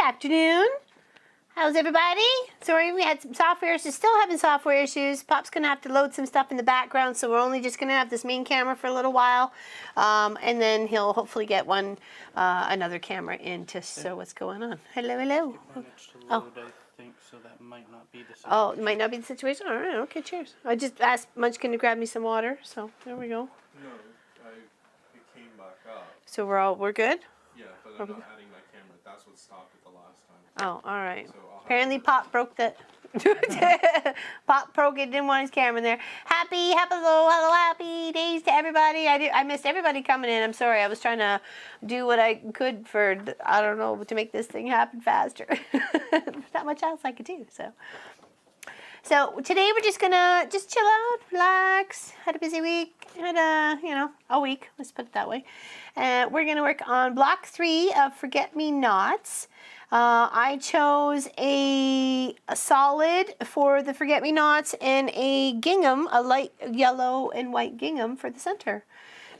afternoon. How's everybody? Sorry, we had some software issues. Still having software issues. Pop's going to have to load some stuff in the background, so we're only just going to have this main camera for a little while. And then he'll hopefully get another camera in to show what's going on. Hello, hello. I think, so that might not be the situation. Oh, it might not be the situation? All right, okay, cheers. I just asked Munchkin to grab me some water, so there we go. No, it came back up. So we're good? Yeah, but I'm not adding my camera. That's what stopped it the last time. Oh, all right. So Apparently Pop broke that. Pop broke it, didn't want his camera in there. Happy days to everybody. I missed everybody coming in. I'm sorry. I was trying to do what I could for, I don't know, to make this thing happen faster. There's not much else I could do, so. So today we're just gonna chill out, relax. Had a busy week. Had a week. Let's put it that way. We're gonna work on block 3 of Forget-Me-Nots. I chose a solid for the Forget-Me-Nots and a gingham, a light yellow and white gingham for the center.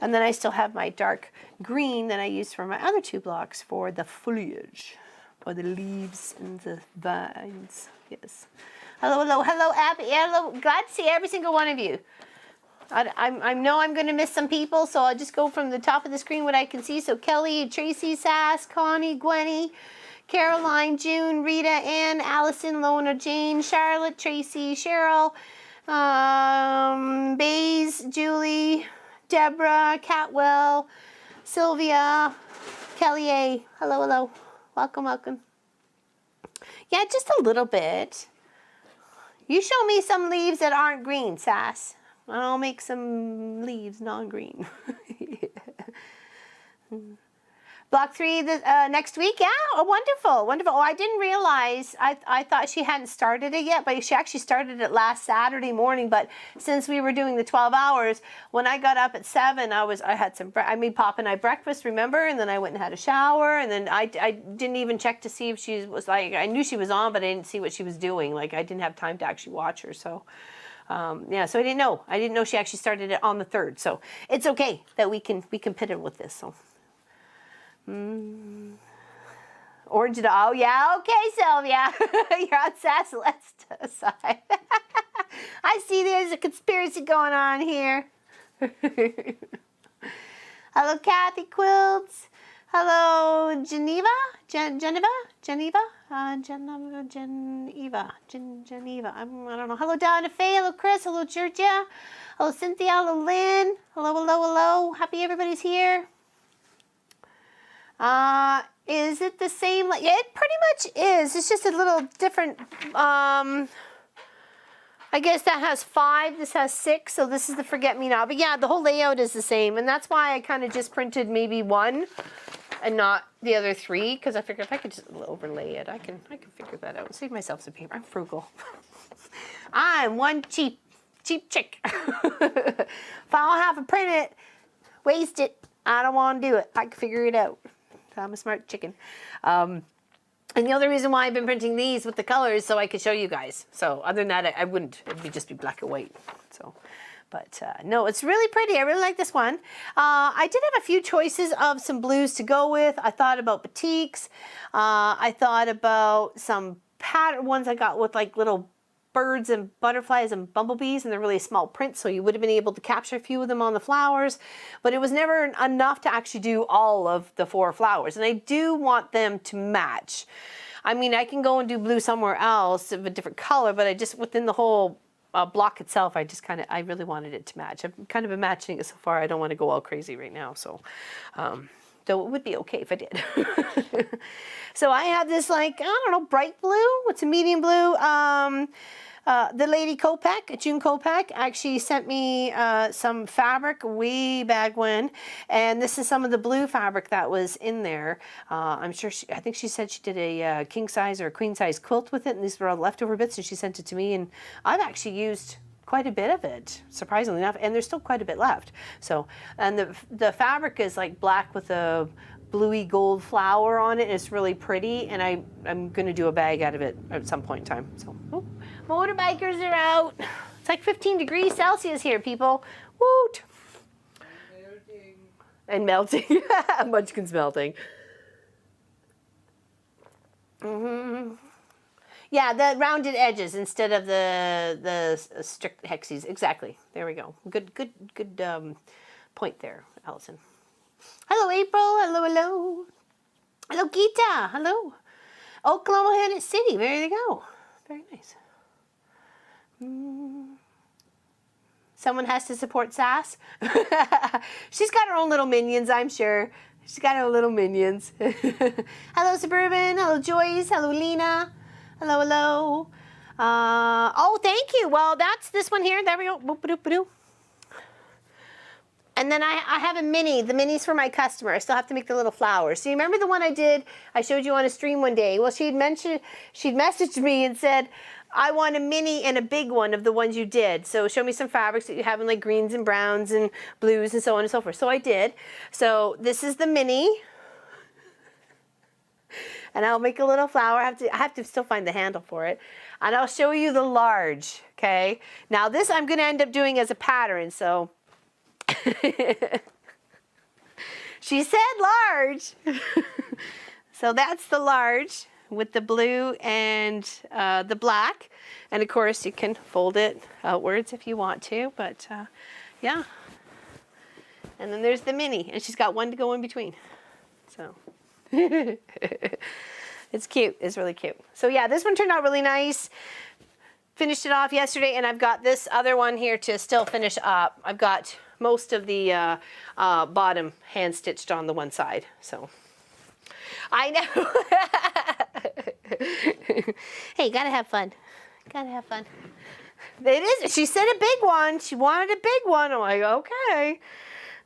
And then I still have my dark green that I used for my other 2 blocks for the foliage, or the leaves and the vines. Yes. Hello, hello, hello, Abby. Hello. Glad to see every single one of you. I know I'm going to miss some people, so I'll just go from the top of the screen what I can see. So Kelly, Tracy, Sass, Connie, Gwenny, Caroline, June, Rita, Ann, Allison, Lona, Jane, Charlotte, Tracy, Cheryl, Baze, Julie, Deborah, Catwell, Sylvia, Kelly A. Hello, hello. Welcome, welcome. Yeah, just a little bit. You show me some leaves that aren't green, Sass. I'll make some leaves non-green. Block 3 next week. Yeah, oh, wonderful, wonderful. Oh, I didn't realize. I thought she hadn't started it yet, but she actually started it last Saturday morning. But since we were doing the 12 hours, when I got up at 7, I had some. I made Pop and I breakfast, remember? And then I went and had a shower, and then I didn't even check to see if she was like. I knew she was on, but I didn't see what she was doing. Like I didn't have time to actually watch her, so. Yeah, so I didn't know. I didn't know she actually started it on the 3rd. So it's okay that we can pit her with this. So. Orange, oh yeah, okay, Sylvia. You're on Sass Celeste's side. I see there's a conspiracy going on here. Hello, Kathy Quilts. Hello, Geneva. Geneva. I don't know. Hello, Donna Faye. Hello, Chris. Hello, Georgia. Hello, Cynthia. Hello, Lynn. Hello, hello, hello. Happy everybody's here. Is it the same? Yeah, it pretty much is. It's just a little different. I guess that has 5. This has 6. So this is the Forget-Me-Not. But yeah, the whole layout is the same. And that's why I kind of just printed maybe 1 and not the other 3. Because I figured if I could just overlay it, I can figure that out. Save myself some paper. I'm frugal. I'm one cheap chick. If I don't have to print it, waste it. I don't want to do it. I can figure it out. I'm a smart chicken. And the other reason why I've been printing these with the colors so I could show you guys. So other than that, I wouldn't. It would just be black and white. So, but no, it's really pretty. I really like this one. I did have a few choices of some blues to go with. I thought about batiks. I thought about some pattern ones I got with like little birds and butterflies and bumblebees, and they're really small print, so you would have been able to capture a few of them on the flowers, but it was never enough to actually do all of the 4 flowers, and I do want them to match. I mean, I can go and do blue somewhere else of a different color, but I just, within the whole block itself, I really wanted it to match. I've kind of been matching it so far. I don't want to go all crazy right now, so though it would be okay if I did. So I have this, like, I don't know, bright blue. It's a medium blue. The lady Kopak, June Kopak, actually sent me some fabric way back when, and this is some of the blue fabric that was in there. I'm sure I think she said she did a king size or a queen size quilt with it, and these were all leftover bits, and she sent it to me, and I've actually used quite a bit of it, surprisingly enough, and there's still quite a bit left. So, and the fabric is like black with a bluey gold flower on it. It's really pretty, and I'm going to do a bag out of it at some point in time. So, oh, motorbikers are out. It's like 15 degrees Celsius here, people. Woot! And melting. Munchkin's melting. Yeah, the rounded edges instead of the strict hexes. Exactly. There we go. Good point there, Allison. Hello, April. Hello, hello. Hello, Gita. Hello. Oklahoma City. There you go. Very nice. Someone has to support Sass. She's got her own little minions, I'm sure. She's got her little minions. Hello, Suburban. Hello, Joyce. Hello, Lena. Hello, hello. Oh, thank you. Well, that's this one here. There we go. Boop, boop, boop. And then I have a mini. The mini's for my customer. I still have to make the little flowers. So you remember the one I showed you on a stream one day? Well, she'd messaged me and said, I want a mini and a big one of the ones you did. So show me some fabrics that you have in like greens and browns and blues and so on and so forth. So I did. So this is the mini. And I'll make a little flower. I have to still find the handle for it. And I'll show you the large, okay? Now this I'm going to end up doing as a pattern, so... She said large. So that's the large with the blue and the black. And of course you can fold it outwards if you want to, but yeah. And then there's the mini, and she's got one to go in between. So it's cute. It's really cute. So yeah, this one turned out really nice. Finished it off yesterday, and I've got this other one here to still finish up. I've got most of the bottom hand stitched on the one side. So I know. Hey, gotta have fun. Gotta have fun. It is. She said a big one. She wanted a big one. I'm like, okay,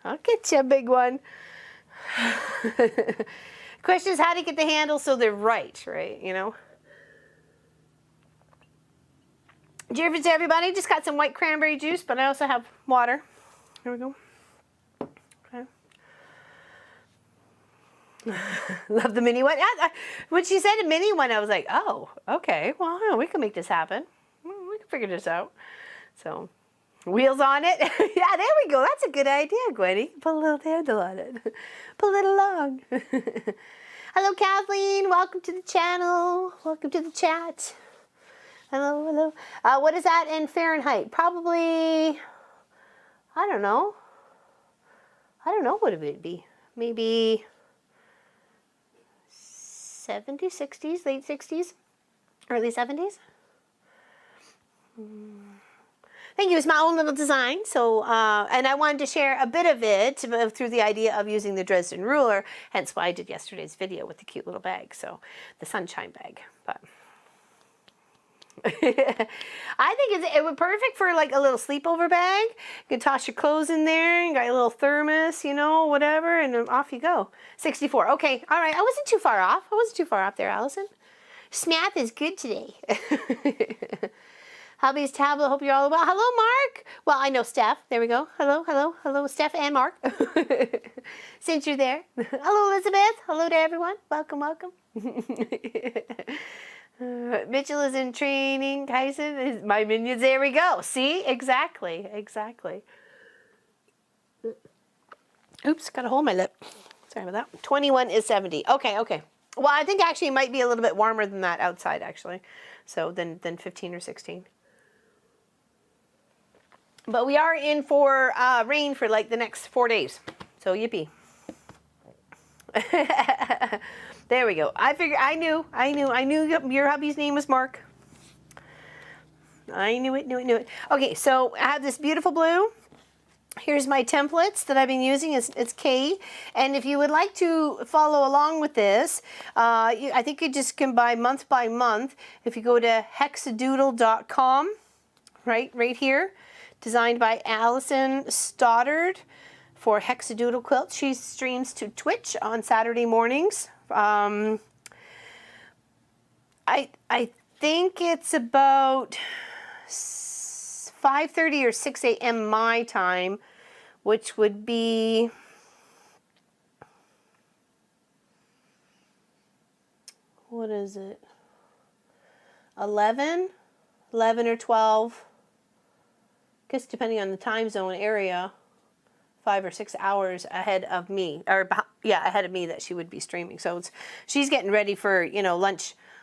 I'll get you a big one. Question is how to get the handles so they're right, you know? Cheers to everybody. Just got some white cranberry juice, but I also have water. Here we go. Okay. Love the mini one. When she said a mini one, I was like, oh, okay. Well, we can make this happen. We can figure this out. So, wheels on it. Yeah, there we go. That's a good idea, Gwenny. Put a little handle on it. Pull it along. Hello, Kathleen. Welcome to the channel. Welcome to the chat. Hello, hello. What is that in Fahrenheit? Probably, I don't know. What it would be. Maybe 70s, 60s, late 60s, early 70s. Thank you. It's my own little design. So, and I wanted to share a bit of it through the idea of using the Dresden ruler. Hence why I did yesterday's video with the cute little bag. So, the sunshine bag. But I think it would be perfect for like a little sleepover bag. You can toss your clothes in there, you got your little thermos, you know, whatever, and then off you go. 64. Okay, all right. I wasn't too far off. There, Allison. Math is good today. Hubby's tablet. Hope you're all well. Hello, Mark. Well, I know Steph. There we go. Hello, hello, hello, Steph and Mark. Since you're there. Hello, Elizabeth. Hello to everyone. Welcome, welcome. Mitchell is in training. Tyson is my minions. There we go. See? Exactly. Oops, got a hole in my lip. Sorry about that. 21 is 70. Okay. Well, I think actually it might be a little bit warmer than that outside, actually. So than 15 or 16. But we are in for rain for like the next 4 days. So yippee. There we go. I knew your hubby's name was Mark. I knew it. Okay, so I have this beautiful blue. Here's my templates that I've been using. It's Kay. And if you would like to follow along with this, I think you just can buy month by month. If you go to hexadoodle.com, right here, designed by Allison Stoddard for Hexadoodle Quilt. She streams to Twitch on Saturday mornings. I think it's about 5:30 or 6 a.m. my time, which would be what is it? 11 or 12. I guess depending on the time zone area, 5 or 6 hours ahead of me, or yeah, ahead of me that she would be streaming. So she's getting ready for, you know,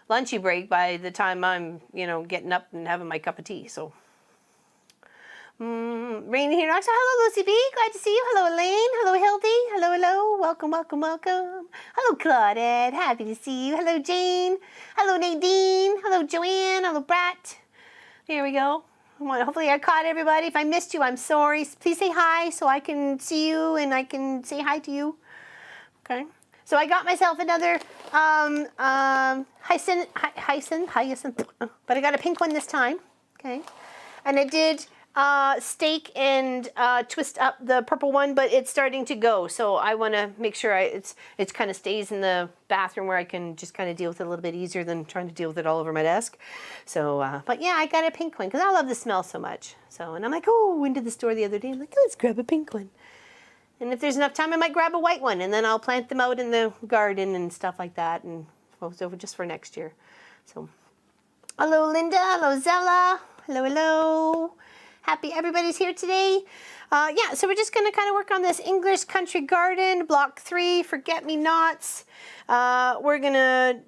lunchy break by the time I'm, you know, getting up and having my cup of tea. So Rain here knocks. Hello, Lucy B. Glad to see you. Hello, Elaine. Hello, Hildy. Hello, hello. Welcome, welcome, welcome. Hello, Claudette. Happy to see you. Hello, Jane. Hello, Nadine. Hello, Joanne. Hello, Brat. There we go. Hopefully I caught everybody. If I missed you, I'm sorry. Please say hi so I can see you and I can say hi to you. Okay. So I got myself another hyacinth, but I got a pink one this time. Okay. And I did stake and twist up the purple one, but it's starting to go. So I want to make sure it's kind of stays in the bathroom where I can just kind of deal with it a little bit easier than trying to deal with it all over my desk. So, but yeah, I got a pink one because I love the smell so much. So, and I'm like, oh, went to the store the other day. I'm like, oh, let's grab a pink one. And if there's enough time, I might grab a white one, and then I'll plant them out in the garden and stuff like that, and post over just for next year. So, hello, Linda. Hello, Zella. Hello, hello. Happy everybody's here today. Yeah, so we're just going to kind of work on this English Country Garden, Block 3, Forget-Me-Nots. We're going to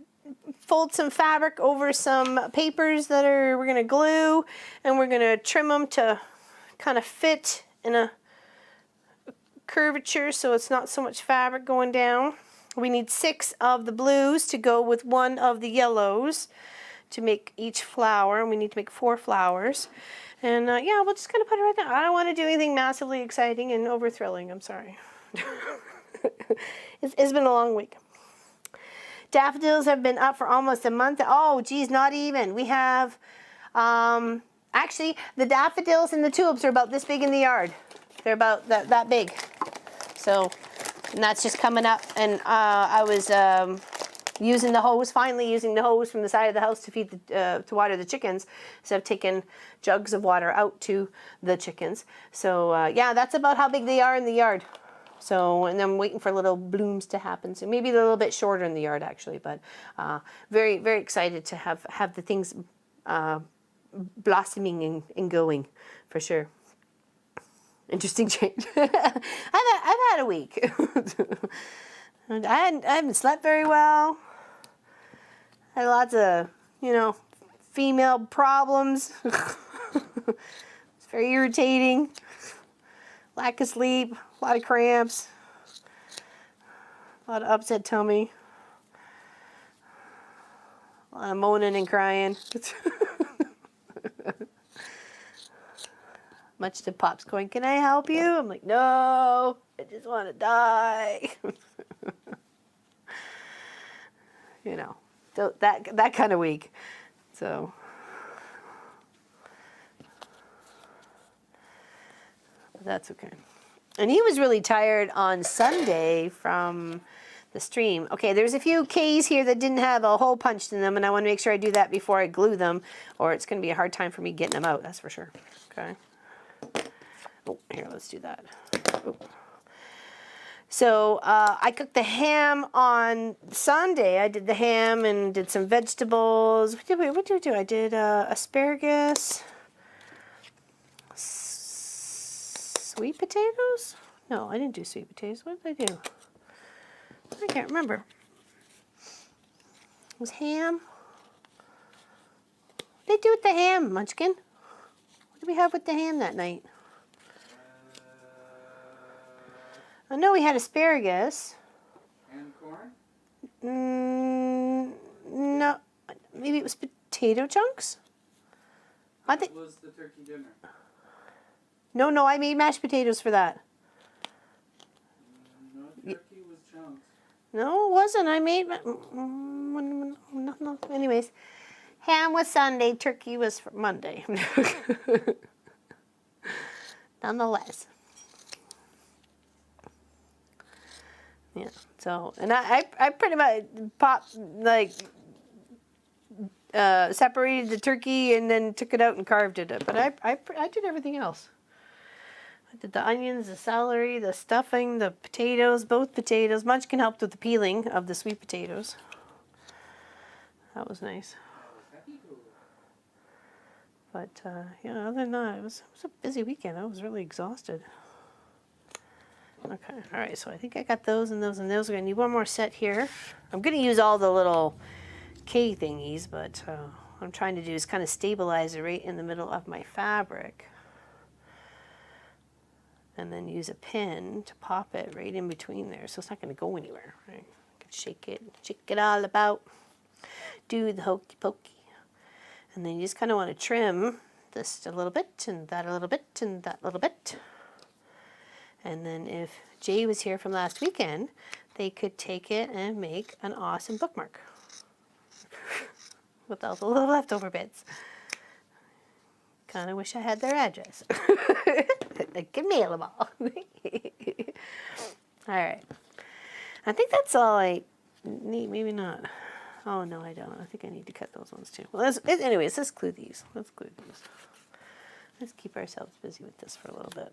fold some fabric over some papers that we're going to glue, and we're going to trim them to kind of fit in a curvature so it's not so much fabric going down. We need 6 of the blues to go with 1 of the yellows to make each flower, and we need to make 4 flowers. And yeah, we'll just kind of put it right there. I don't want to do anything massively exciting and over thrilling. I'm sorry. It's been a long week. Daffodils have been up for almost a month. Oh, geez, not even. We have, actually, the daffodils and the tulips are about this big in the yard. They're about that big. So, and that's just coming up. And I was using the hose, finally using the hose from the side of the house to feed to water the chickens, instead of taking jugs of water out to the chickens. So yeah, that's about how big they are in the yard. So, and I'm waiting for little blooms to happen. So maybe they're a little bit shorter in the yard actually, but very, very excited to have the things blossoming and going for sure. Interesting change. I've had a week. I haven't slept very well. Had lots of, you know, female problems. It's very irritating. Lack of sleep, a lot of cramps, a lot of upset tummy, a lot of moaning and crying. Much to Pop's going, can I help you? I'm like, no, I just want to die. You know, so that kind of week. So, but that's okay. And he was really tired on Sunday from the stream. Okay, there's a few K's here that didn't have a hole punched in them, and I want to make sure I do that before I glue them, or it's going to be a hard time for me getting them out, that's for sure. Okay. Oh, here, let's do that. Oh. So I cooked the ham on Sunday. I did the ham and did some vegetables. What did we do? I did asparagus, sweet potatoes? No, I didn't do sweet potatoes. What did I do? I can't remember. It was ham. What did I do with the ham, Munchkin? What did we have with the ham that night? I know we had asparagus. And corn? No, maybe it was potato chunks. I think. What was the turkey dinner? No, I made mashed potatoes for that. No, turkey was chunks. No, it wasn't. I made. No. Anyways, ham was Sunday, turkey was for Monday. Nonetheless. Yeah, so, and I pretty much separated the turkey and then took it out and carved it up. But I did everything else. I did the onions, the celery, the stuffing, the potatoes, both potatoes. Munchkin helped with the peeling of the sweet potatoes. That was nice. But yeah, other than that, it was a busy weekend. I was really exhausted. Okay, all right, so I think I got those and those and those. We're gonna need one more set here. I'm gonna use all the little K thingies, but what I'm trying to do is kind of stabilize it right in the middle of my fabric. And then use a pin to pop it right in between there, so it's not gonna go anywhere, right? I can shake it all about, do the hokey pokey. And then you just kind of want to trim this a little bit, and that a little bit, and that little bit. And then if Jay was here from last weekend, they could take it and make an awesome bookmark with all the little leftover bits. Kind of wish I had their address. I could mail them all. All right. I think that's all I need. Maybe not. Oh, no, I don't. I think I need to cut those ones too. Well, anyways, let's glue these. Let's keep ourselves busy with this for a little bit.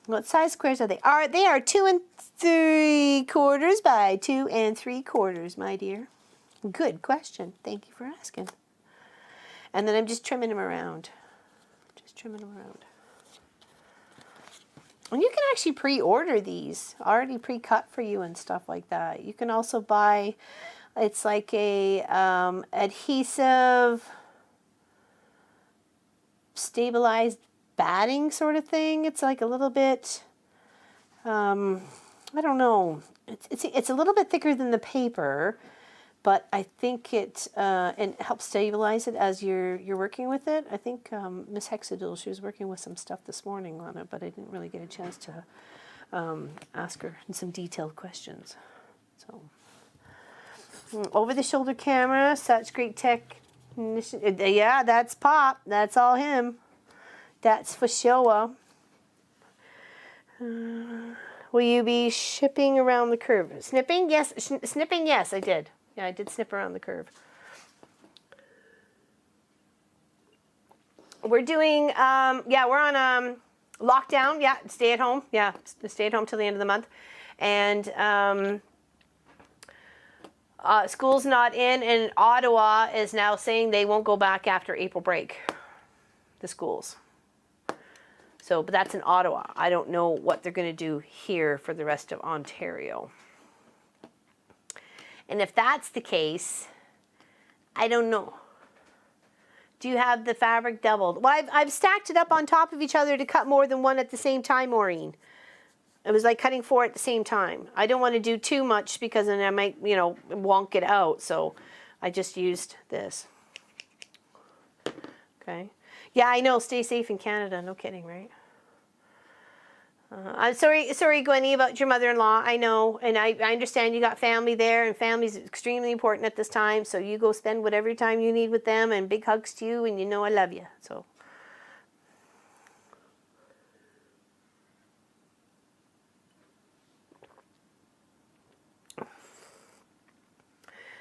What size squares are they? They are 2 3/4 by 2 3/4, my dear. Good question. Thank you for asking. And then I'm just trimming them around. And you can actually pre-order these, already pre-cut for you and stuff like that. You can also buy, it's like a adhesive, stabilized batting sort of thing. It's like a little bit, I don't know. It's a little bit thicker than the paper, but I think it helps stabilize it as you're working with it. I think Miss Hexadil, she was working with some stuff this morning on it, but I didn't really get a chance to ask her some detailed questions. So, over the shoulder camera, such great tech. Yeah, that's Pop. That's all him. That's for sure. Will you be shipping around the curve? Snipping? Yes. Snipping? Yes, I did. Yeah, I did snip around the curve. We're doing, yeah, we're on lockdown. Yeah, stay at home. Yeah, stay at home till the end of the month. And school's not in, and Ottawa is now saying they won't go back after April break, the schools. So, but that's in Ottawa. I don't know what they're going to do here for the rest of Ontario. And if that's the case, I don't know. Do you have the fabric doubled? Well, I've stacked it up on top of each other to cut more than one at the same time, Maureen. It was like cutting 4 at the same time. I don't want to do too much because then I might, wonk it out. So I just used this. Okay. Yeah, I know. Stay safe in Canada. No kidding, right? I'm sorry, Gwenny, about your mother-in-law. I know, and I understand you got family there, and family's extremely important at this time. So you go spend whatever time you need with them, and big hugs to you, and you know I love you. So.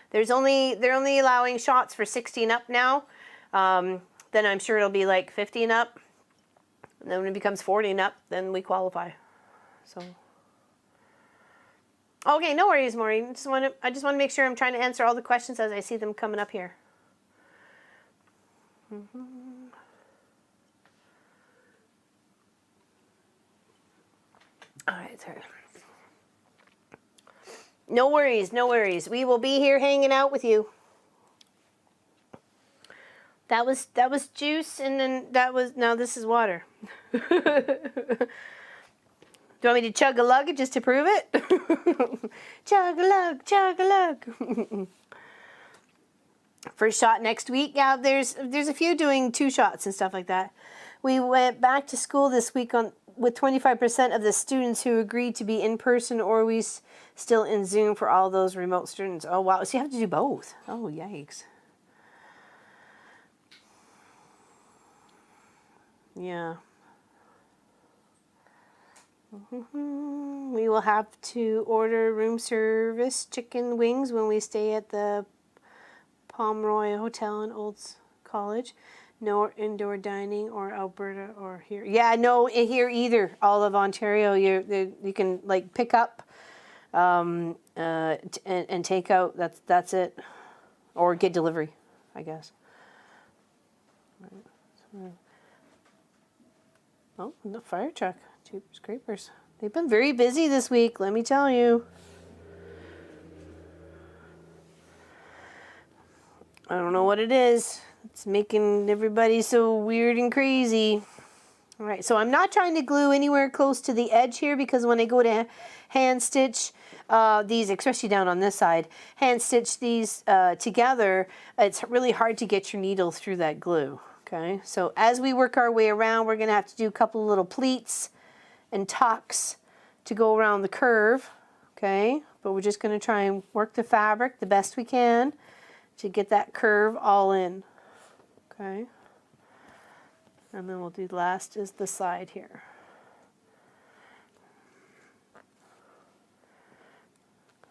They're only allowing shots for 16 up now. Then I'm sure it'll be like 15 up. And then when it becomes 40 and up, then we qualify. So, okay, no worries, Maureen. I just want to make sure I'm trying to answer all the questions as I see them coming up here. All right, sorry. No worries, no worries. We will be here hanging out with you. That was juice, and then now this is water. Do you want me to chug a lug just to prove it? Chug a lug, chug a lug. First shot next week. Yeah, there's a few doing 2 shots and stuff like that. We went back to school this week with 25% of the students who agreed to be in person, or we still in Zoom for all those remote students. Oh wow, so you have to do both. Oh yikes. Yeah. We will have to order room service chicken wings when we stay at the Pomeroy Hotel in Olds College. No indoor dining or Alberta or here. Yeah, no here either. All of Ontario, you can like pick up and take out. That's it, or get delivery, I guess. Oh, the fire truck. Jeepers creepers. They've been very busy this week, let me tell you. I don't know what it is. It's making everybody so weird and crazy. All right, so I'm not trying to glue anywhere close to the edge here because when I go to hand stitch these, especially down on this side, hand stitch these together, it's really hard to get your needle through that glue. Okay, so as we work our way around, we're gonna have to do a couple of little pleats and tucks to go around the curve. Okay, but we're just gonna try and work the fabric the best we can to get that curve all in. Okay. And then we'll do last is the side here.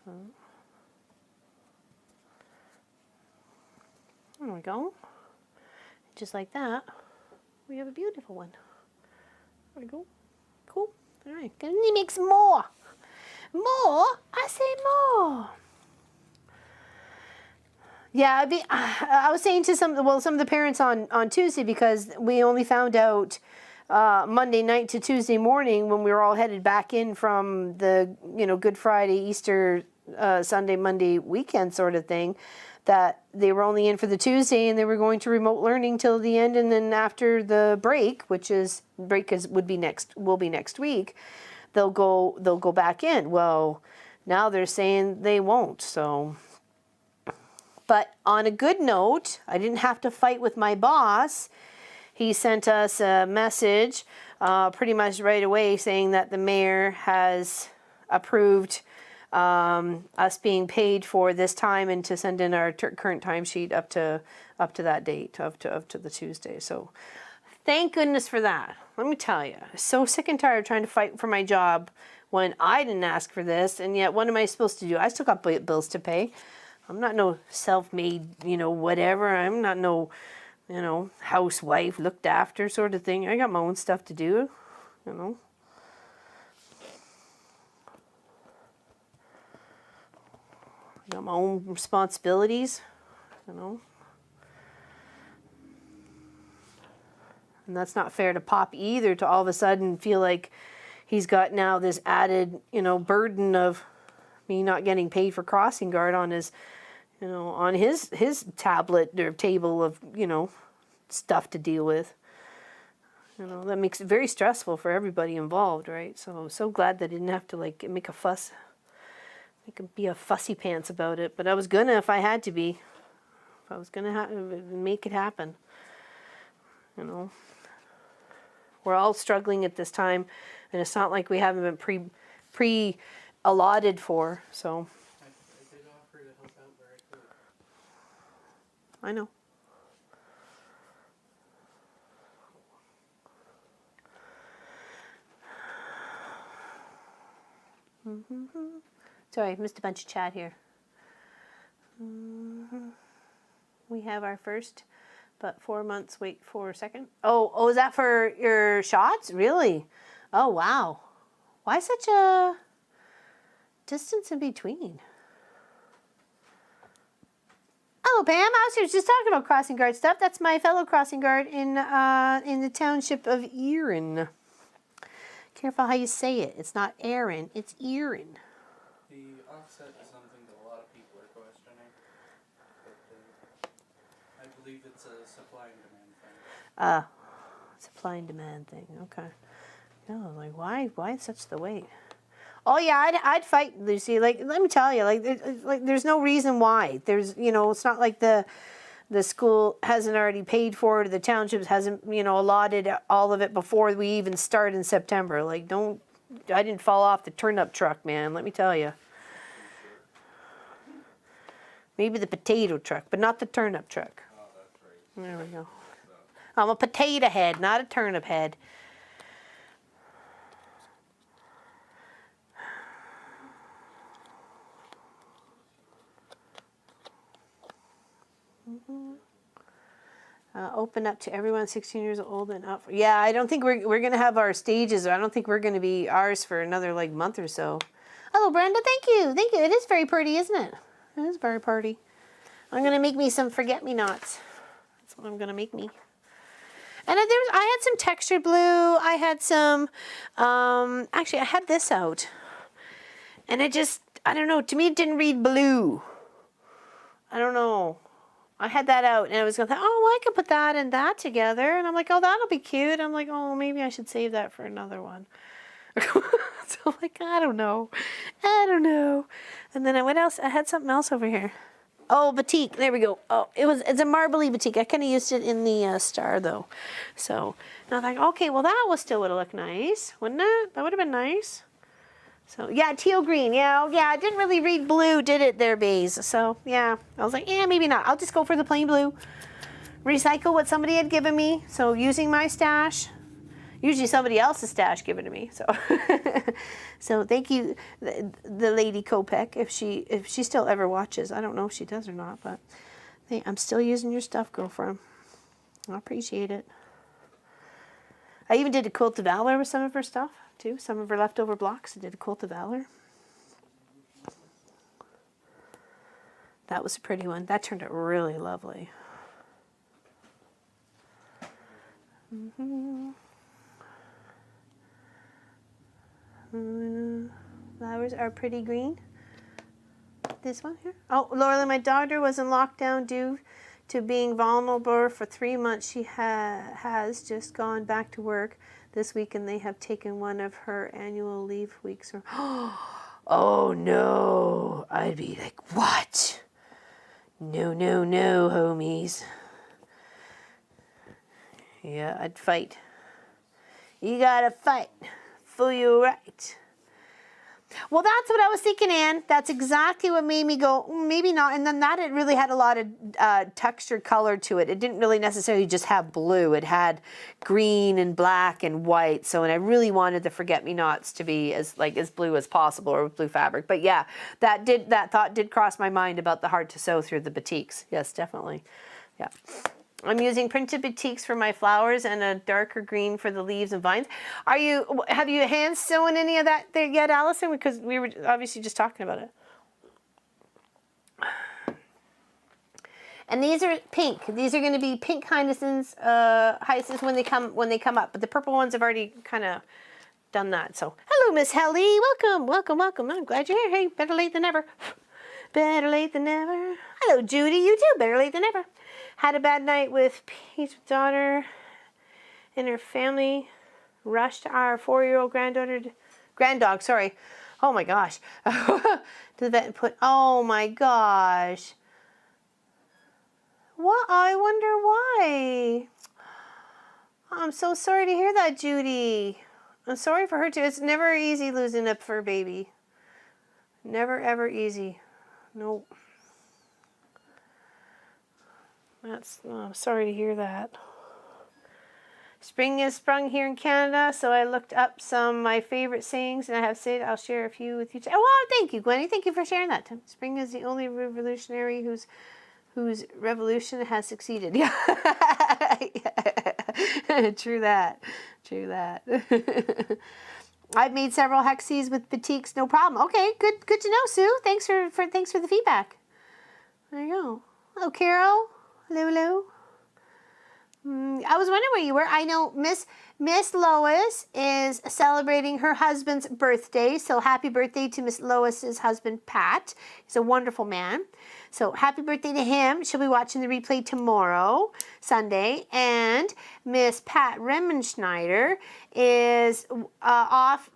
Okay. There we go. Just like that, we have a beautiful one. There we go. Cool. All right. Can we make some more? More? I say more. Yeah, I was saying to some of the parents on Tuesday, because we only found out Monday night to Tuesday morning when we were all headed back in from the Good Friday, Easter, Sunday, Monday weekend sort of thing, that they were only in for the Tuesday and they were going to remote learning till the end, and then after the break, will be next week, they'll go back in. Well, now they're saying they won't, so. But on a good note, I didn't have to fight with my boss. He sent us a message pretty much right away saying that the mayor has approved us being paid for this time and to send in our current timesheet up to that date, up to the Tuesday. So thank goodness for that. Let me tell you, I'm so sick and tired of trying to fight for my job when I didn't ask for this, and yet what am I supposed to do? I still got bills to pay. I'm not no self-made, whatever. I'm not no, housewife, looked after sort of thing. I got my own stuff to do, I got my own responsibilities, And that's not fair to Pop either, to all of a sudden feel like he's got now this added, burden of me not getting paid for crossing guard on his, on his tablet or table of, stuff to deal with. That makes it very stressful for everybody involved, right? So I'm so glad that I didn't have to make a fuss, be a fussy pants about it. But I was gonna if I had to be. If I was gonna make it happen. We're all struggling at this time, and it's not like we haven't been pre-allotted for, so. I did offer to help out where I could. I know. Sorry, missed a bunch of chat here. We have our first, but 4 months wait for a second. Oh, is that for your shots? Really? Oh, wow. Why such a distance in between? Oh, Pam, I was just talking about crossing guard stuff. That's my fellow crossing guard in the township of Erin. Careful how you say it. It's not Erin, it's Erin. The offset is something that a lot of people are questioning. But I believe it's a supply and demand thing. Supply and demand thing. Okay. Yeah, why such the wait? Oh yeah, I'd fight, Lucy. Let me tell you, there's no reason why. There's, it's not like the school hasn't already paid for it, or the townships hasn't, allotted all of it before we even start in September. I didn't fall off the turnip truck, man. Let me tell you. Maybe the potato truck, but not the turnip truck. Oh, that's right. There we go. I'm a potato head, not a turnip head. Open up to everyone 16 years old and up. Yeah, I don't think we're going to have our stages. I don't think we're going to be ours for another month or so. Hello, Brenda. Thank you. Thank you. It is very pretty, isn't it? It is very pretty. I'm going to make me some forget-me-nots. That's what I'm going to make me. And I had some textured blue. I had some, actually I had this out. And it just, I don't know, to me it didn't read blue. I don't know. I had that out and I was going to think, oh, well, I could put that and that together. And I'm like, oh, that'll be cute. I'm like, oh, maybe I should save that for another one. So I'm like, I don't know. And then what else? I had something else over here. Oh, batik. There we go. Oh, it's a marbly batik. I kind of used it in the star though. So and I was like, okay, well that would have looked nice, wouldn't it? That would have been nice. So yeah, teal green. Yeah, it didn't really read blue, did it there, Baze? So yeah, I was like, yeah, maybe not. I'll just go for the plain blue. Recycle what somebody had given me. So using my stash. Usually somebody else's stash given to me. So so thank you, the lady Kopek, if she still ever watches. I don't know if she does or not, but hey, I'm still using your stuff, girlfriend. I appreciate it. I even did a Quilt of Valor with some of her stuff too. Some of her leftover blocks. I did a Quilt of Valor. That was a pretty one. That turned out really lovely. Flowers are pretty green. This one here. Oh, Laura, my daughter was in lockdown due to being vulnerable for 3 months. She has just gone back to work this week, and they have taken one of her annual leave weeks. Oh no! I'd be like, what? No, homies. Yeah, I'd fight. You gotta fight for your right. Well, that's what I was thinking, Anne. That's exactly what made me go, maybe not. And then that it really had a lot of textured color to it. It didn't really necessarily just have blue. It had green and black and white. So, and I really wanted the forget-me-nots to be as blue as possible, or with blue fabric. But yeah, that thought did cross my mind about the hard to sew through the batiks. Yes, definitely. Yeah. I'm using printed batiks for my flowers and a darker green for the leaves and vines. Have you hand sewn any of that there yet, Allison? Because we were obviously just talking about it. And these are pink. These are going to be pink hyacinths when they come up. But the purple ones have already kind of done that. So hello, Miss Helly. Welcome. I'm glad you're here. Hey, better late than never. Better late than never. Hello, Judy. You too. Better late than never. Had a bad night with Pete's daughter and her family. Rushed our 4-year-old granddog, sorry. Oh my gosh. To the vet and put, oh my gosh. What? I wonder why. I'm so sorry to hear that, Judy. I'm sorry for her too. It's never easy losing a fur baby. Never ever easy. Nope. I'm sorry to hear that. Spring has sprung here in Canada, so I looked up some of my favorite sayings, and I have said I'll share a few with you today. Oh, thank you, Gwenny. Thank you for sharing that. Spring is the only revolutionary whose revolution has succeeded. Yeah. True that. I've made several hexes with batiks, no problem. Okay, good to know, Sue. Thanks for the feedback. There you go. Hello, Carol. Hello. I was wondering where you were. I know Miss Lois is celebrating her husband's birthday. So happy birthday to Miss Lois's husband, Pat. He's a wonderful man. So happy birthday to him. She'll be watching the replay tomorrow, Sunday. And Miss Pat Remenschneider is off.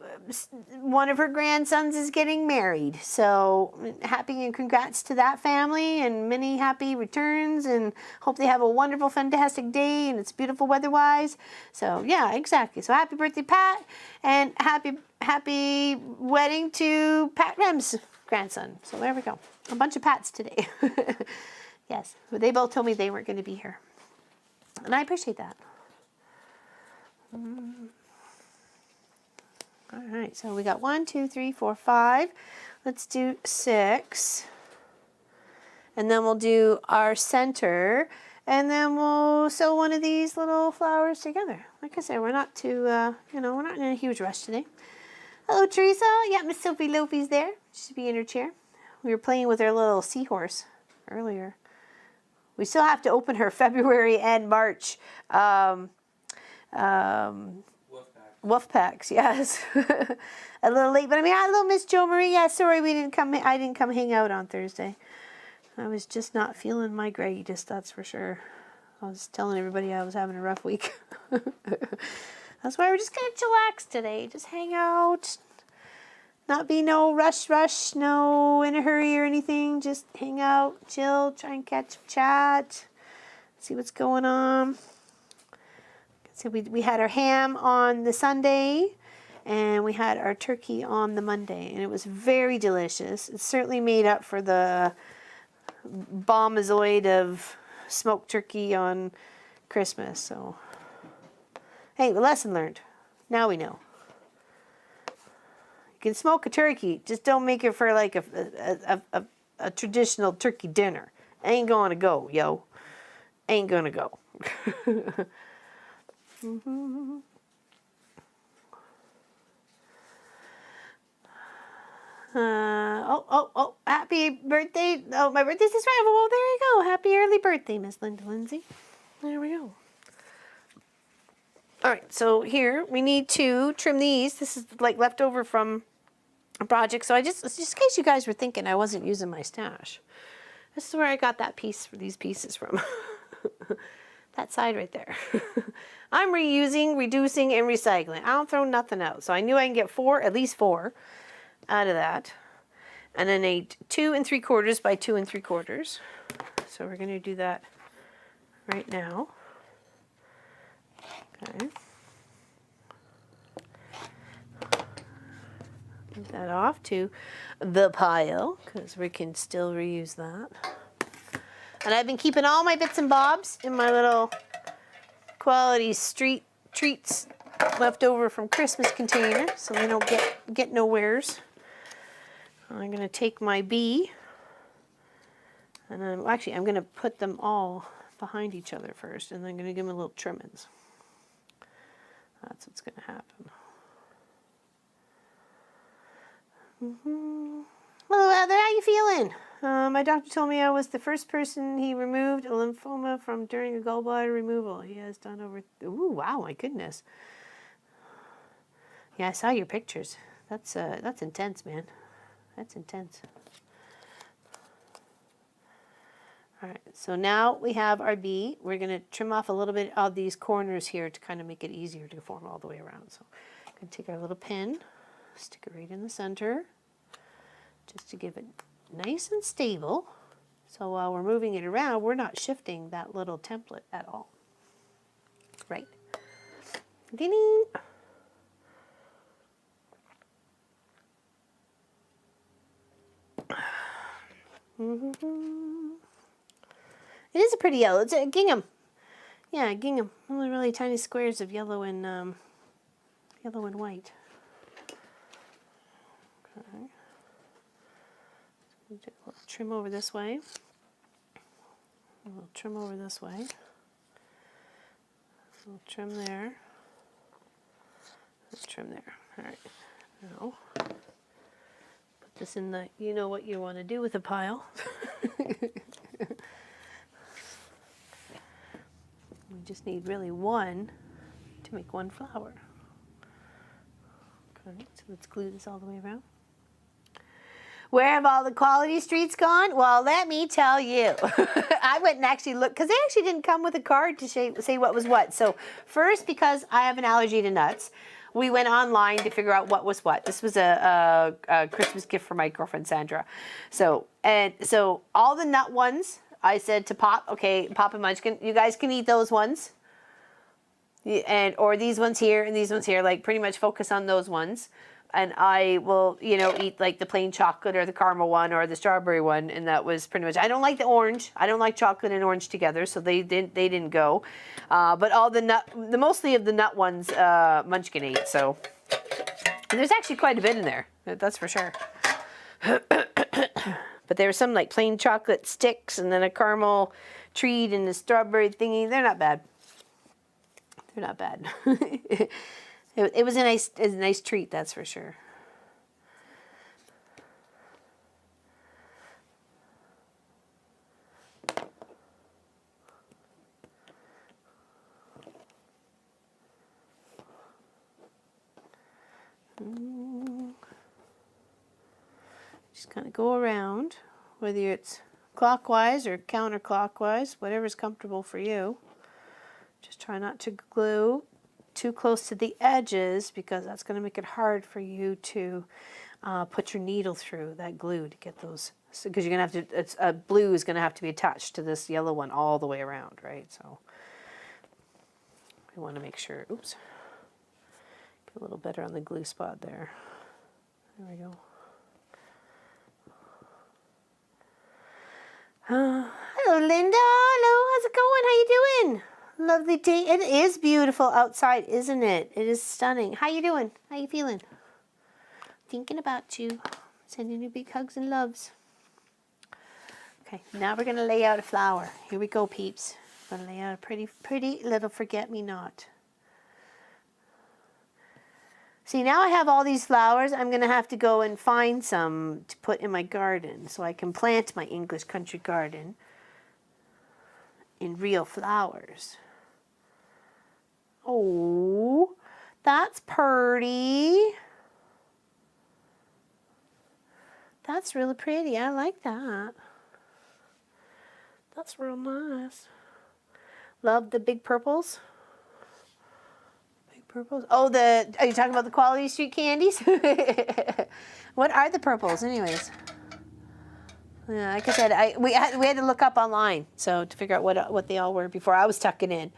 One of her grandsons is getting married. So happy and congrats to that family, and many happy returns, and hope they have a wonderful, fantastic day, and it's beautiful weather-wise. So yeah, exactly. So happy birthday, Pat, and happy wedding to Pat Rem's grandson. So there we go. A bunch of Pats today. Yes, but they both told me they weren't going to be here, and I appreciate that. All right, so we got 1, 2, 3, 4, 5. Let's do 6, and then we'll do our center, and then we'll sew one of these little flowers together. Like I said, we're not too, we're not in a huge rush today. Hello, Teresa. Yeah, Miss Sophie Lofi's there. She should be in her chair. We were playing with our little seahorse earlier. We still have to open her February and March Wolf pack. Wolf packs, yes. A little late, but I mean, hello, Miss Jo Marie. Yeah, sorry we didn't come. I didn't come hang out on Thursday. I was just not feeling my greatest, that's for sure. I was telling everybody I was having a rough week. That's why we're just gonna chillax today. Just hang out. Not be no rush, no in a hurry or anything. Just hang out, chill, try and catch some chat, see what's going on. So we had our ham on the Sunday, and we had our turkey on the Monday, and it was very delicious. It certainly made up for the bombazoid of smoked turkey on Christmas. So, hey, lesson learned. Now we know. You can smoke a turkey, just don't make it for like a traditional turkey dinner. Ain't gonna go, yo. Ain't gonna go. Happy birthday. Oh, my birthday's this Friday. Well, there you go. Happy early birthday, Miss Linda Lindsay. There we go. All right, so here we need to trim these. This is like leftover from a project. So I just in case you guys were thinking I wasn't using my stash. This is where I got that piece for these pieces from. That side right there. I'm reusing, reducing, and recycling. I don't throw nothing out. So I knew I can get at least four out of that. And then a 2 3/4 by 2 3/4. So we're going to do that right now. Okay. Move that off to the pile because we can still reuse that. And I've been keeping all my bits and bobs in my little quality street treats left over from Christmas container so they don't get nowheres. I'm going to take my bee and I'm going to put them all behind each other first, and then I'm going to give them a little trimmings. That's what's going to happen. Hello, Heather. How you feeling? My doctor told me I was the first person he removed a lymphoma from during a gallbladder removal. He has done over... Ooh, wow, my goodness. Yeah, I saw your pictures. That's intense, man. That's intense. All right, so now we have our bee. We're going to trim off a little bit of these corners here to kind of make it easier to form all the way around. So I'm going to take our little pin, stick it right in the center, just to give it nice and stable. So while we're moving it around, we're not shifting that little template at all. Right? Ding-ding. It is a pretty yellow. It's a gingham. Yeah, gingham. Only really tiny squares of yellow and white. Okay. So we'll trim over this way. We'll trim over this way. We'll trim there. Let's trim there. All right. Now, put this in the, you know what you want to do with a pile. We just need really one to make one flower. Okay, so let's glue this all the way around. Where have all the quality streets gone? Well, let me tell you. I went and actually looked, because they actually didn't come with a card to say what was what. So first, because I have an allergy to nuts, we went online to figure out what was what. This was a Christmas gift for my girlfriend, Sandra. So all the nut ones, I said to Pop, okay, Pop and Munchkin, you guys can eat those ones. Or these ones here and these ones here, like pretty much focus on those ones. And I will, eat like the plain chocolate or the caramel one or the strawberry one. And that was pretty much, I don't like the orange. I don't like chocolate and orange together. So they didn't go. But all mostly of the nut ones, Munchkin ate. So and there's actually quite a bit in there. That's for sure. But there were some like plain chocolate sticks and then a caramel treat and a strawberry thingy. They're not bad. They're not bad. It was a nice treat, that's for sure. Just kind of go around, whether it's clockwise or counterclockwise, whatever's comfortable for you. Just try not to glue too close to the edges because that's going to make it hard for you to put your needle through that glue to get those, because you're going to have to, blue is going to have to be attached to this yellow one all the way around, right? So we want to make sure, oops, get a little better on the glue spot there. There we go. Hello, Linda. Hello, how's it going? How you doing? Lovely day. It is beautiful outside, isn't it? It is stunning. How you doing? How you feeling? Thinking about you. Sending you big hugs and loves. Okay, now we're going to lay out a flower. Here we go, peeps. I'm going to lay out a pretty, pretty little forget-me-not. See, now I have all these flowers. I'm going to have to go and find some to put in my garden so I can plant my English country garden in real flowers. Oh, that's pretty. That's really pretty. I like that. That's real nice. Love the big purples. Purples? Oh, are you talking about the Quality Street candies? What are the purples, anyways? Yeah, like I said, we had to look up online to figure out what they all were before I was tucking in.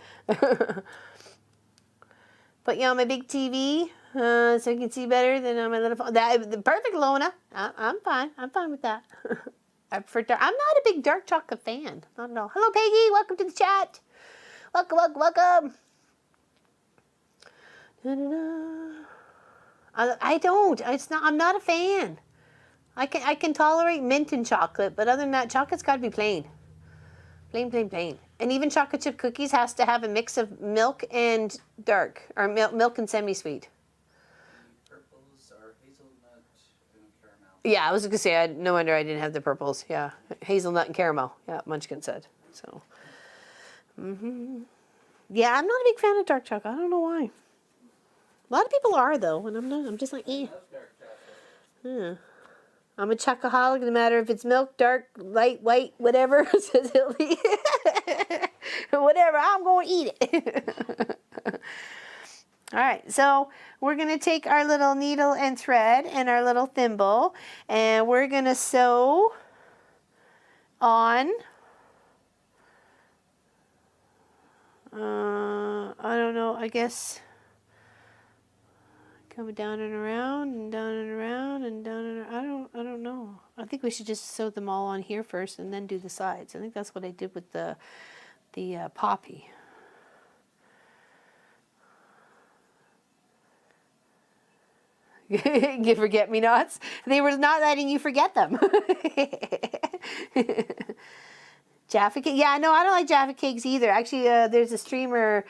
Put you on my big TV so you can see better than on my little phone. The perfect, Lona. I'm fine. I'm fine with that. I'm not a big dark chocolate fan. Not at all. Hello, Peggy. Welcome to the chat. Welcome, welcome, welcome. I don't. I'm not a fan. I can tolerate mint and chocolate, but other than that, chocolate's got to be plain. Plain, plain, plain. And even chocolate chip cookies has to have a mix of milk and dark, or milk and semi-sweet. Purples are hazelnut and caramel. Yeah, I was going to say, no wonder I didn't have the purples. Yeah, hazelnut and caramel. Yeah, Munchkin said. So, yeah, I'm not a big fan of dark chocolate. I don't know why. A lot of people are, though, and I'm not. I'm just like, eh. I love dark chocolate. Yeah. I'm a chocoholic, no matter if it's milk, dark, light, white, whatever. Says Hildy. Whatever, I'm going to eat it. All right, so we're going to take our little needle and thread and our little thimble, and we're going to sew on, I don't know, I guess, come down and around and down and around and down and around. I don't know. I think we should just sew them all on here first and then do the sides. I think that's what I did with the poppy. You forget me nots. They were not letting you forget them. Jaffa cake? Yeah, no, I don't like Jaffa cakes either. Actually, there's a streamer,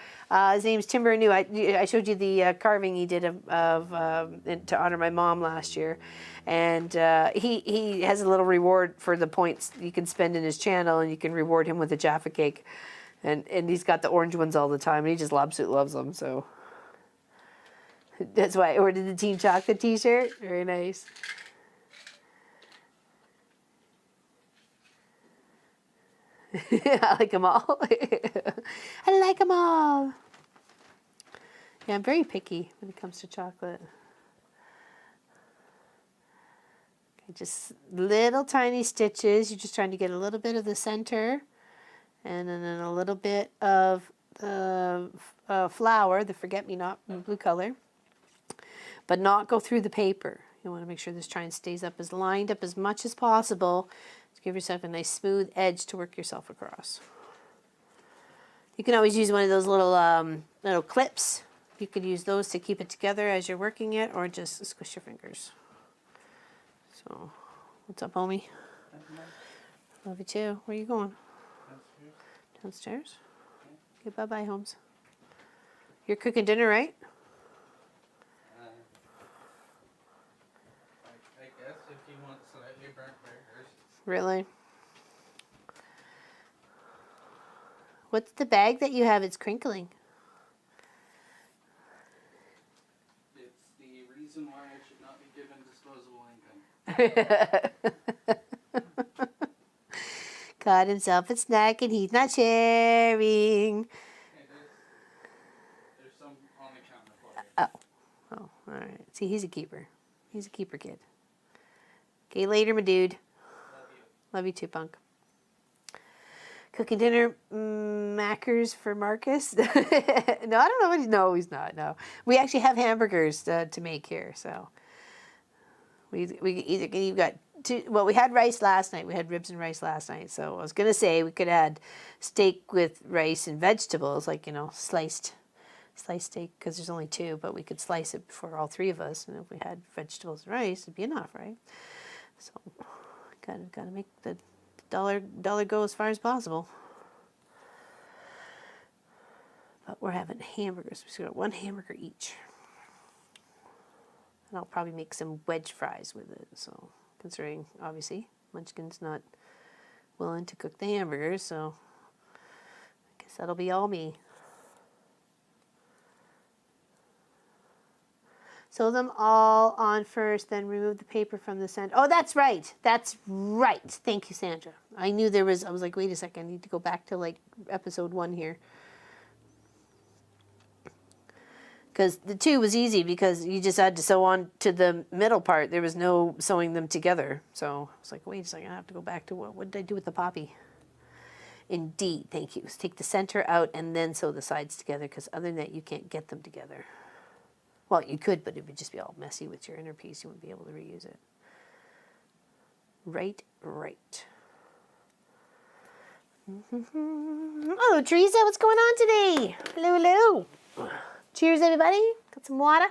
his name's Timber New. I showed you the carving he did of to honor my mom last year. And he has a little reward for the points you can spend in his channel, and you can reward him with a Jaffa cake. And he's got the orange ones all the time, and he just absolutely loves them, so. That's why I ordered the Team Chocolate t-shirt. Very nice. I like them all. I like them all. Yeah, I'm very picky when it comes to chocolate. Okay, just little tiny stitches. You're just trying to get a little bit of the center, and then a little bit of the flower, the forget-me-not in blue color, but not go through the paper. You want to make sure this try and stays up as lined up as much as possible. Give yourself a nice smooth edge to work yourself across. You can always use one of those little clips. You could use those to keep it together as you're working it, or just squish your fingers. So, what's up, homie? Love you too. Where are you going? Downstairs. Downstairs? Okay, bye-bye, Holmes. You're cooking dinner, right? I guess if you want slightly burnt burgers. Really? What's the bag that you have? It's crinkling. It's the reason why I should not be given disposable income. Caught himself a snack and he's not sharing. Hey, there's some on the counter for you. Oh, all right. See, he's a keeper. He's a keeper kid. Okay, later, my dude. Love you. Love you too, punk. Cooking dinner macros for Marcus. No, I don't know what no, he's not. No, we actually have hamburgers to make here, so we either you've got two. Well, we had rice last night. We had ribs and rice last night. So I was gonna say we could add steak with rice and vegetables, like sliced steak, because there's only two, but we could slice it for all three of us, and if we had vegetables and rice, it'd be enough, right? So gotta make the dollar go as far as possible. But we're having hamburgers. We got one hamburger each. And I'll probably make some wedge fries with it. So considering obviously Munchkin's not willing to cook the hamburgers, so I guess that'll be all me. Sew them all on first, then remove the paper from the center. Oh, that's right. That's right. Thank you, Sandra. I knew there was, I was like, wait a second, I need to go back to like episode 1 here. Because the 2 was easy because you just had to sew on to the middle part. There was no sewing them together. So I was like, wait a second, I have to go back to what did I do with the poppy? Indeed, thank you. So take the center out and then sew the sides together, because other than that, you can't get them together. Well, you could, but it would just be all messy with your inner piece. You wouldn't be able to reuse it. Right. Oh, Teresa, what's going on today? Hello. Cheers, everybody. Got some water.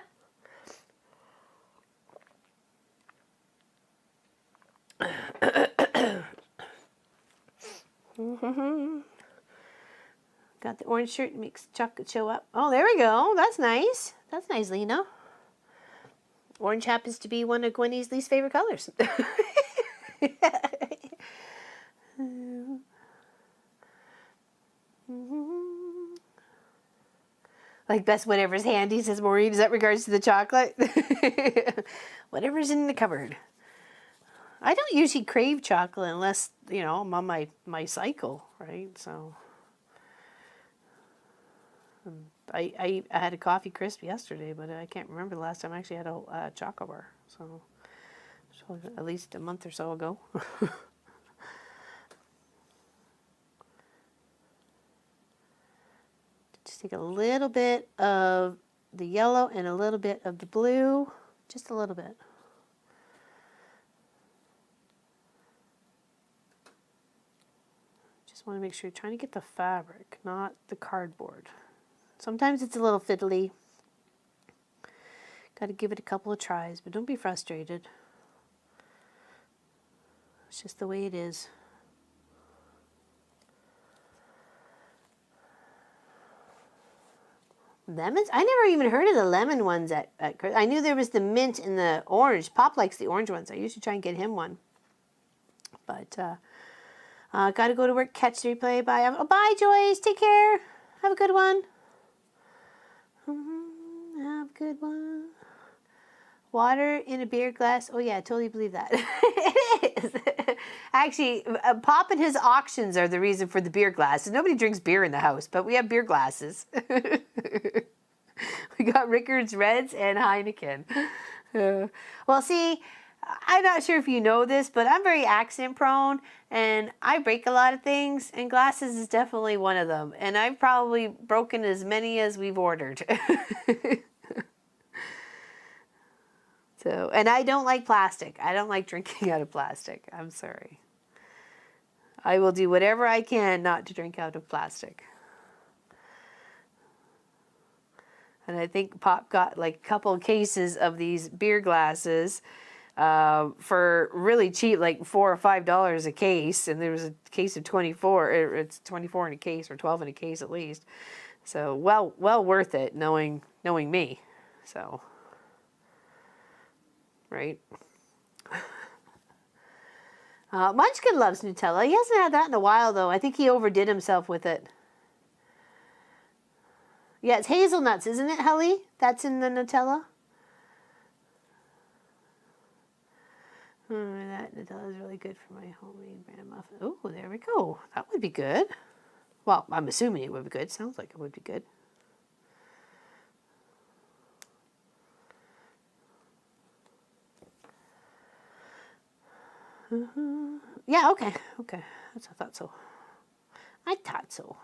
Got the orange shirt, makes chocolate show up. Oh, there we go. That's nice. That's nice, Lena. Orange happens to be one of Gwenny's least favorite colors. Like best whatever's handy, says Maureen. Is that regards to the chocolate? Whatever's in the cupboard. I don't usually crave chocolate unless, I'm on my cycle, right? So I had a coffee crisp yesterday, but I can't remember the last time I actually had a chocolate bar. So at least a month or so ago. Just take a little bit of the yellow and a little bit of the blue, just a little bit. Just want to make sure you're trying to get the fabric, not the cardboard. Sometimes it's a little fiddly. Got to give it a couple of tries, but don't be frustrated. It's just the way it is. Lemons? I never even heard of the lemon ones at I knew there was the mint and the orange. Pop likes the orange ones. I used to try and get him one. But, got to go to work, catch the replay. Bye. Oh, bye, Joyce. Take care. Have a good one. Have a good one. Water in a beer glass. Oh, yeah, I totally believe that. It is. Actually, Pop and his auctions are the reason for the beer glasses. Nobody drinks beer in the house, but we have beer glasses. We got Rickards Reds and Heineken. Well, see, I'm not sure if you know this, but I'm very accident prone, and I break a lot of things, and glasses is definitely one of them. And I've probably broken as many as we've ordered. So, and I don't like plastic. I don't like drinking out of plastic. I'm sorry. I will do whatever I can not to drink out of plastic. And I think Pop got like a couple of cases of these beer glasses for really cheap, like $4 or $5 a case. And there was a case of 24. It's 24 in a case, or 12 in a case at least. So well worth it, knowing me. So. Right. Munchkin loves Nutella. He hasn't had that in a while, though. I think he overdid himself with it. Yeah, it's hazelnuts, isn't it, Helly? That's in the Nutella? That is really good for my homemade bran muffin. Oh, there we go. That would be good. Well, I'm assuming it would be good. Sounds like it would be good. Yeah, okay. Okay. I thought so. I thought so.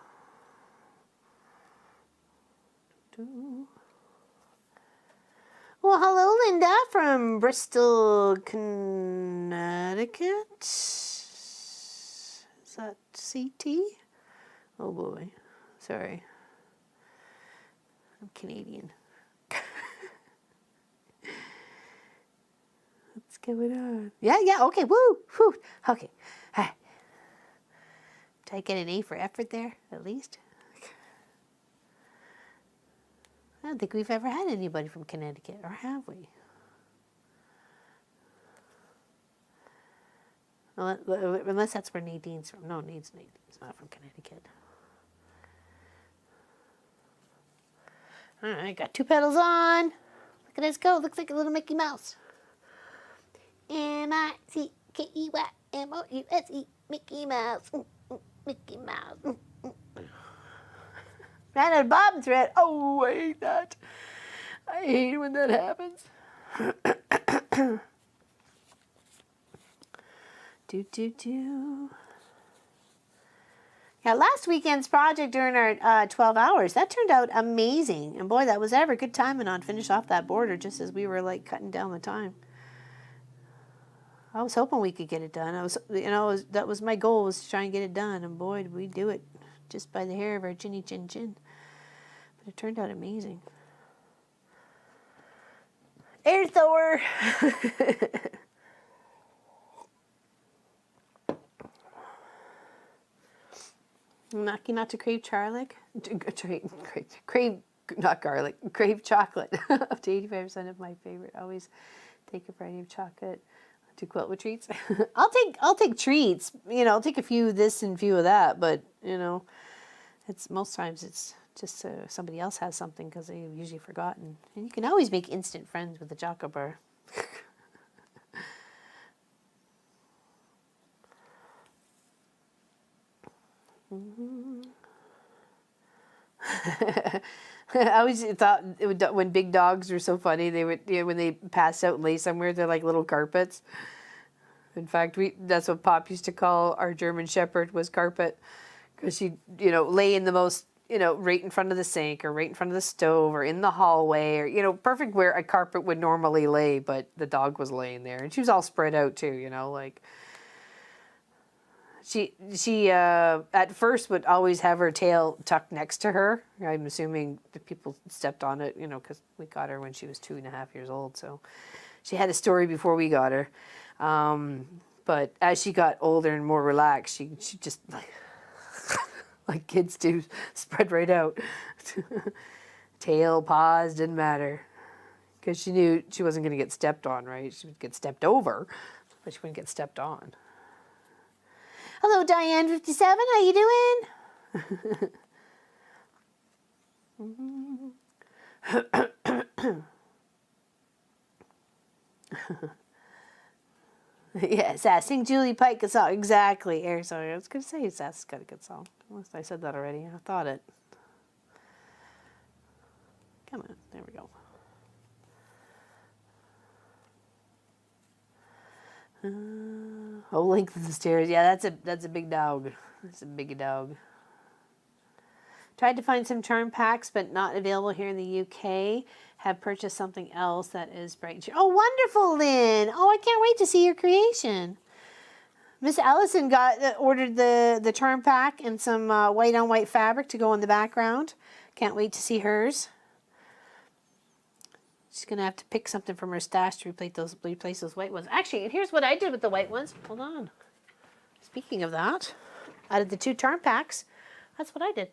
Well, hello, Linda from Bristol, Connecticut. Is that CT? Oh boy. Sorry. I'm Canadian. What's going on? Yeah, okay. Woo! Whew. Okay. Hi. Did I get an A for effort there, at least? I don't think we've ever had anybody from Connecticut, or have we? Unless that's where Nadine's from. No, Nadine's not from Connecticut. All right, got 2 pedals on. Look at us go. Looks like a little Mickey Mouse. M-I-C-K-E-Y-M-O-U-S-E. Mickey Mouse. Mickey Mouse. Ran out of bobbin thread. Oh, I hate that. I hate when that happens. Do. Yeah, last weekend's project during our 12 hours, that turned out amazing. And boy, that was ever good timing on finish off that border just as we were like cutting down the time. I was hoping we could get it done. That was my goal, was to try and get it done. And boy, did we do it just by the hair of our chinny chin chin. But it turned out amazing. Air Thor! Lucky not to crave garlic. Crave, not garlic. Crave chocolate. Up to 85% of my favorite. Always take a variety of chocolate. To Quilt with treats. I'll take treats. I'll take a few of this and a few of that. But it's most times it's just somebody else has something because they've usually forgotten. And you can always make instant friends with the chocolate bar. I always thought when big dogs were so funny, they would when they pass out and lay somewhere, they're like little carpets. In fact, that's what Pop used to call our German Shepherd, was Carpet, because she'd lay in the most right in front of the sink or right in front of the stove or in the hallway, or perfect where a carpet would normally lay, but the dog was laying there, and she was all spread out too, like. She at first would always have her tail tucked next to her. I'm assuming the people stepped on it, because we got her when she was 2.5 years old. So she had a story before we got her. But as she got older and more relaxed, she just like kids do, spread right out. Tail, paws, didn't matter. Because she knew she wasn't going to get stepped on, right? She would get stepped over, but she wouldn't get stepped on. Hello, Diane57. How you doing? Yeah, Sass, sing Julie Pike a song. Exactly. Sorry, I was going to say Sass has got a good song. Unless I said that already. I thought it. Come on. There we go. Whole length of the stairs. Yeah, that's a big dog. That's a big dog. Tried to find some charm packs, but not available here in the UK. Have purchased something else that is bright. Oh, wonderful, Lynn! Oh, I can't wait to see your creation. Miss Allison ordered the charm pack and some white on white fabric to go in the background. Can't wait to see hers. She's going to have to pick something from her stash to replace those white ones. Actually, here's what I did with the white ones. Hold on. Speaking of that, out of the 2 charm packs, that's what I did.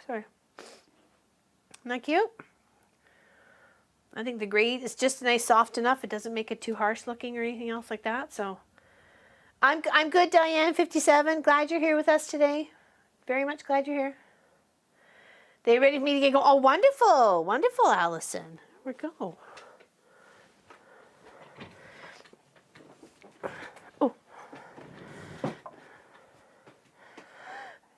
Sorry. Isn't that cute? I think the gray is just nice, soft enough. It doesn't make it too harsh looking or anything else like that. So I'm good, Diane57. Glad you're here with us today. Very much glad you're here. They ready for me to get going? Oh, wonderful. Wonderful, Allison. Where'd it go? Oh.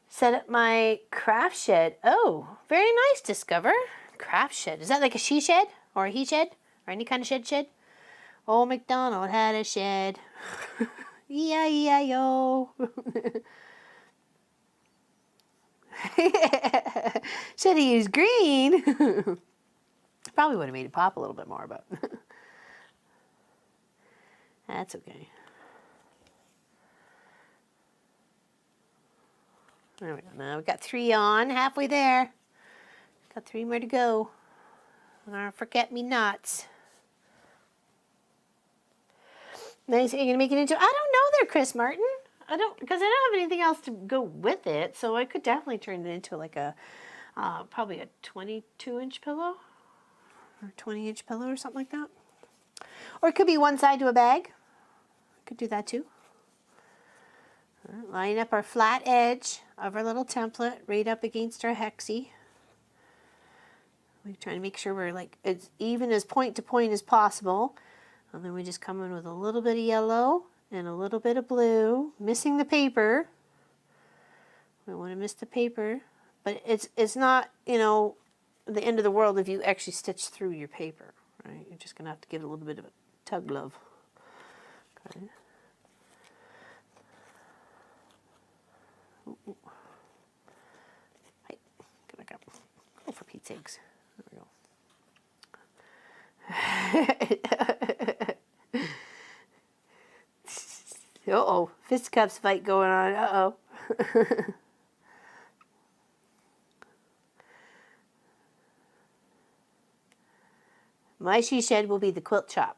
Set up my craft shed. Oh, very nice, Discover. Craft shed. Is that like a she shed? Or a he shed? Or any kind of shed? Old MacDonald had a shed. E-I-E-I-O. Should have used green. Probably would have made it pop a little bit more, but that's okay. There we go. Now we've got 3 on, halfway there. Got 3 more to go. Our forget-me-nots. Nice. Are you gonna make it into? I don't know there, Chris Martin. Because I don't have anything else to go with it, so I could definitely turn it into like a, probably a 22-inch pillow, or 20-inch pillow or something like that. Or it could be one side to a bag. Could do that too. Line up our flat edge of our little template right up against our hexie. We're trying to make sure we're like as even as point to point as possible. And then we just come in with a little bit of yellow and a little bit of blue, missing the paper. We don't want to miss the paper, but it's not, you know, the end of the world if you actually stitch through your paper, right? You're just going to have to give it a little bit of a tug love. Okay. Ooh, ooh. Hey, get back up. Oh, for Pete's sakes. There we go. Uh-oh, fisticuffs fight going on. Uh-oh. My she shed will be the quilt shop.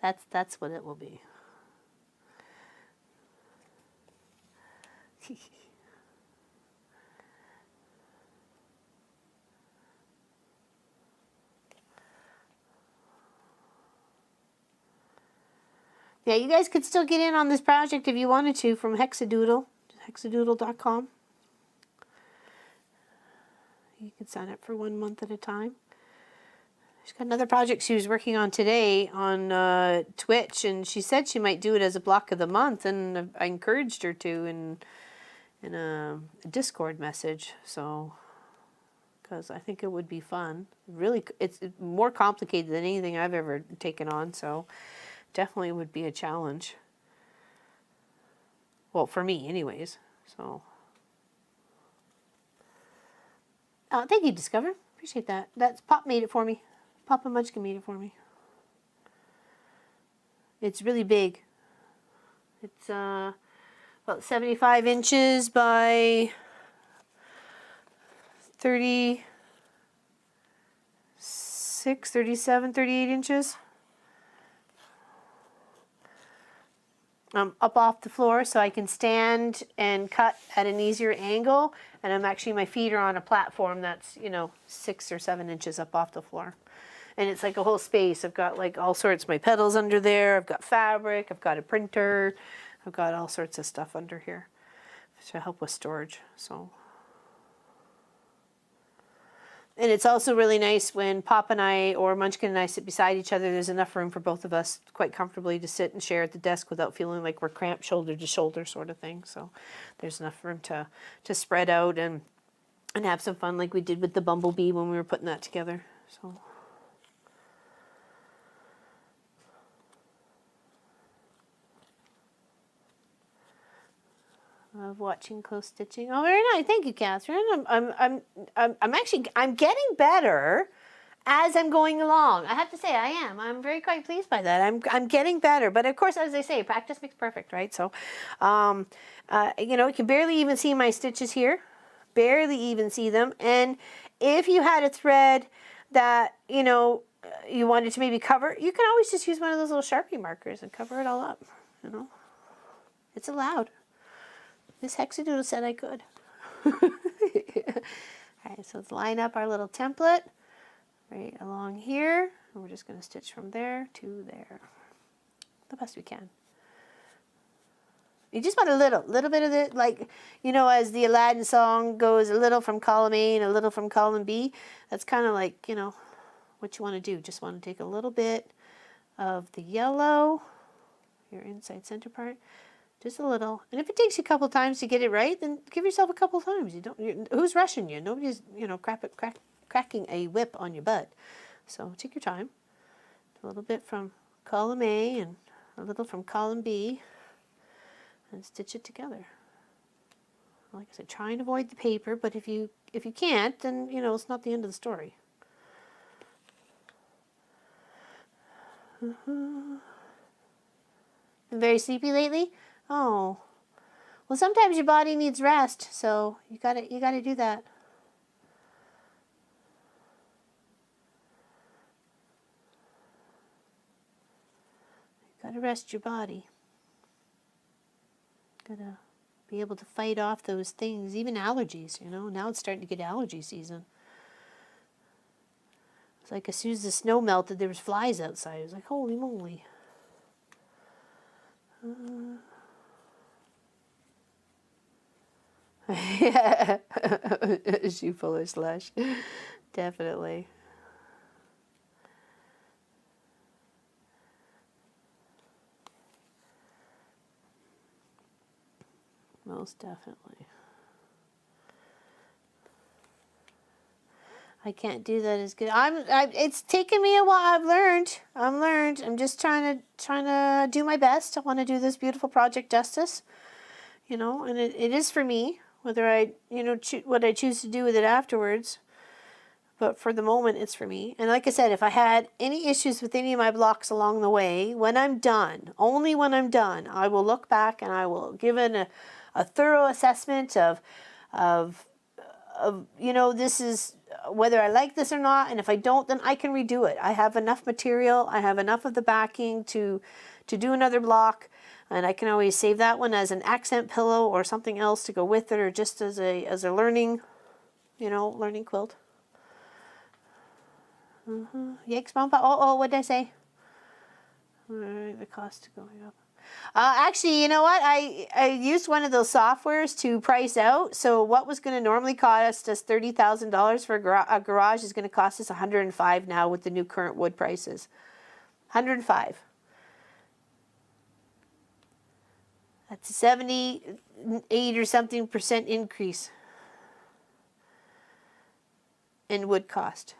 That's what it will be. Yeah, you guys could still get in on this project if you wanted to from Hexadoodle, hexadoodle.com. You can sign up for 1 month at a time. She's got another project she was working on today on Twitch, and she said she might do it as a block of the month, and I encouraged her to in a Discord message, so because I think it would be fun. Really, it's more complicated than anything I've ever taken on, so definitely would be a challenge. Well, for me anyways, so. Thank you, Discover. Appreciate that. That's Pop made it for me. Papa Munchkin made it for me. It's really big. It's about 75 inches by 36, 37, 38 inches. Up off the floor so I can stand and cut at an easier angle, and I'm actually, my feet are on a platform that's, you know, 6 or 7 inches up off the floor, and it's like a whole space. I've got like all sorts, my pedals under there, I've got fabric, I've got a printer, I've got all sorts of stuff under here to help with storage. So, and it's also really nice when Pop and I, or Munchkin and I, sit beside each other. There's enough room for both of us quite comfortably to sit and share at the desk without feeling like we're cramped shoulder to shoulder sort of thing. So there's enough room to spread out and have some fun like we did with the bumblebee when we were putting that together. So. Of watching close stitching. Oh, very nice. Thank you, Catherine. I'm getting better as I'm going along. I have to say I am. I'm very quite pleased by that. I'm getting better. But of course, as they say, practice makes perfect, right? So, you know, you can barely even see my stitches here. Barely even see them. And if you had a thread that, you know, you wanted to maybe cover, you can always just use one of those little Sharpie markers and cover it all up, you know. It's allowed. This Hexadoodle said I could. All right, so let's line up our little template right along here. And we're just going to stitch from there to there the best we can. You just want a little bit of it, like, you know, as the Aladdin song goes, a little from column A and a little from column B. That's kind of like, you know, what you want to do. Just want to take a little bit of the yellow, your inside center part, just a little. And if it takes you a couple times to get it right, then give yourself a couple times. Who's rushing you? Nobody's, you know, cracking a whip on your butt. So take your time. A little bit from column A and a little from column B, and stitch it together. Like I said, try and avoid the paper, but if you can't, then, you know, it's not the end of the story. Been very sleepy lately? Oh, well, sometimes your body needs rest, so you gotta do that. You gotta rest your body. Gotta be able to fight off those things, even allergies, you know. Now it's starting to get allergy season. It's like as soon as the snow melted, there was flies outside. It was like, holy moly. Yeah, shoe full of slush. Definitely. Most definitely. I can't do that as good. It's taken me a while. I've learned. I'm just trying to do my best. I want to do this beautiful project justice, you know, and it is for me. Whether I, you know, what I choose to do with it afterwards. But for the moment, it's for me. And like I said, if I had any issues with any of my blocks along the way, when I'm done, only when I'm done, I will look back and I will give it a thorough assessment of, you know, this is whether I like this or not. And if I don't, then I can redo it. I have enough material. I have enough of the backing to do another block. And I can always save that one as an accent pillow or something else to go with it, or just as a learning, you know, learning quilt. Yikes, Mama. Oh, what did I say? All right, the cost is going up. Actually, you know what? I used one of those softwares to price out. So what was going to normally cost us $30,000 for a garage is going to cost us $105 now with the new current wood prices. $105. That's a 78 or something % increase in wood cost.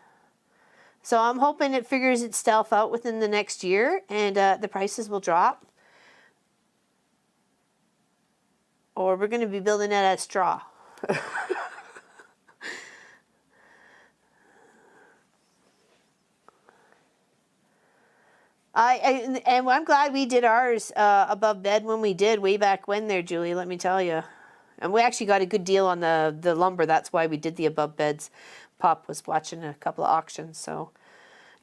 So I'm hoping it figures itself out within the next year and the prices will drop. Or we're going to be building it out of straw. And I'm glad we did ours above bed when we did way back when there, Julie, let me tell you. And we actually got a good deal on the lumber. That's why we did the above beds. Pop was watching a couple of auctions, so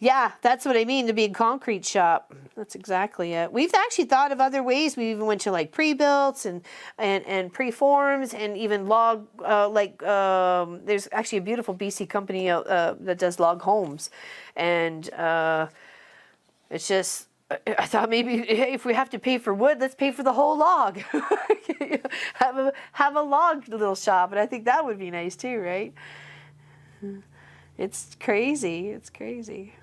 yeah, that's what I mean to be a concrete shop. That's exactly it. We've actually thought of other ways. We even went to like pre-builts and preforms and even log, there's actually a beautiful BC company that does log homes. And it's just, I thought maybe, hey, if we have to pay for wood, let's pay for the whole log. have a log little shop, and I think that would be nice too, right? It's crazy. It's crazy.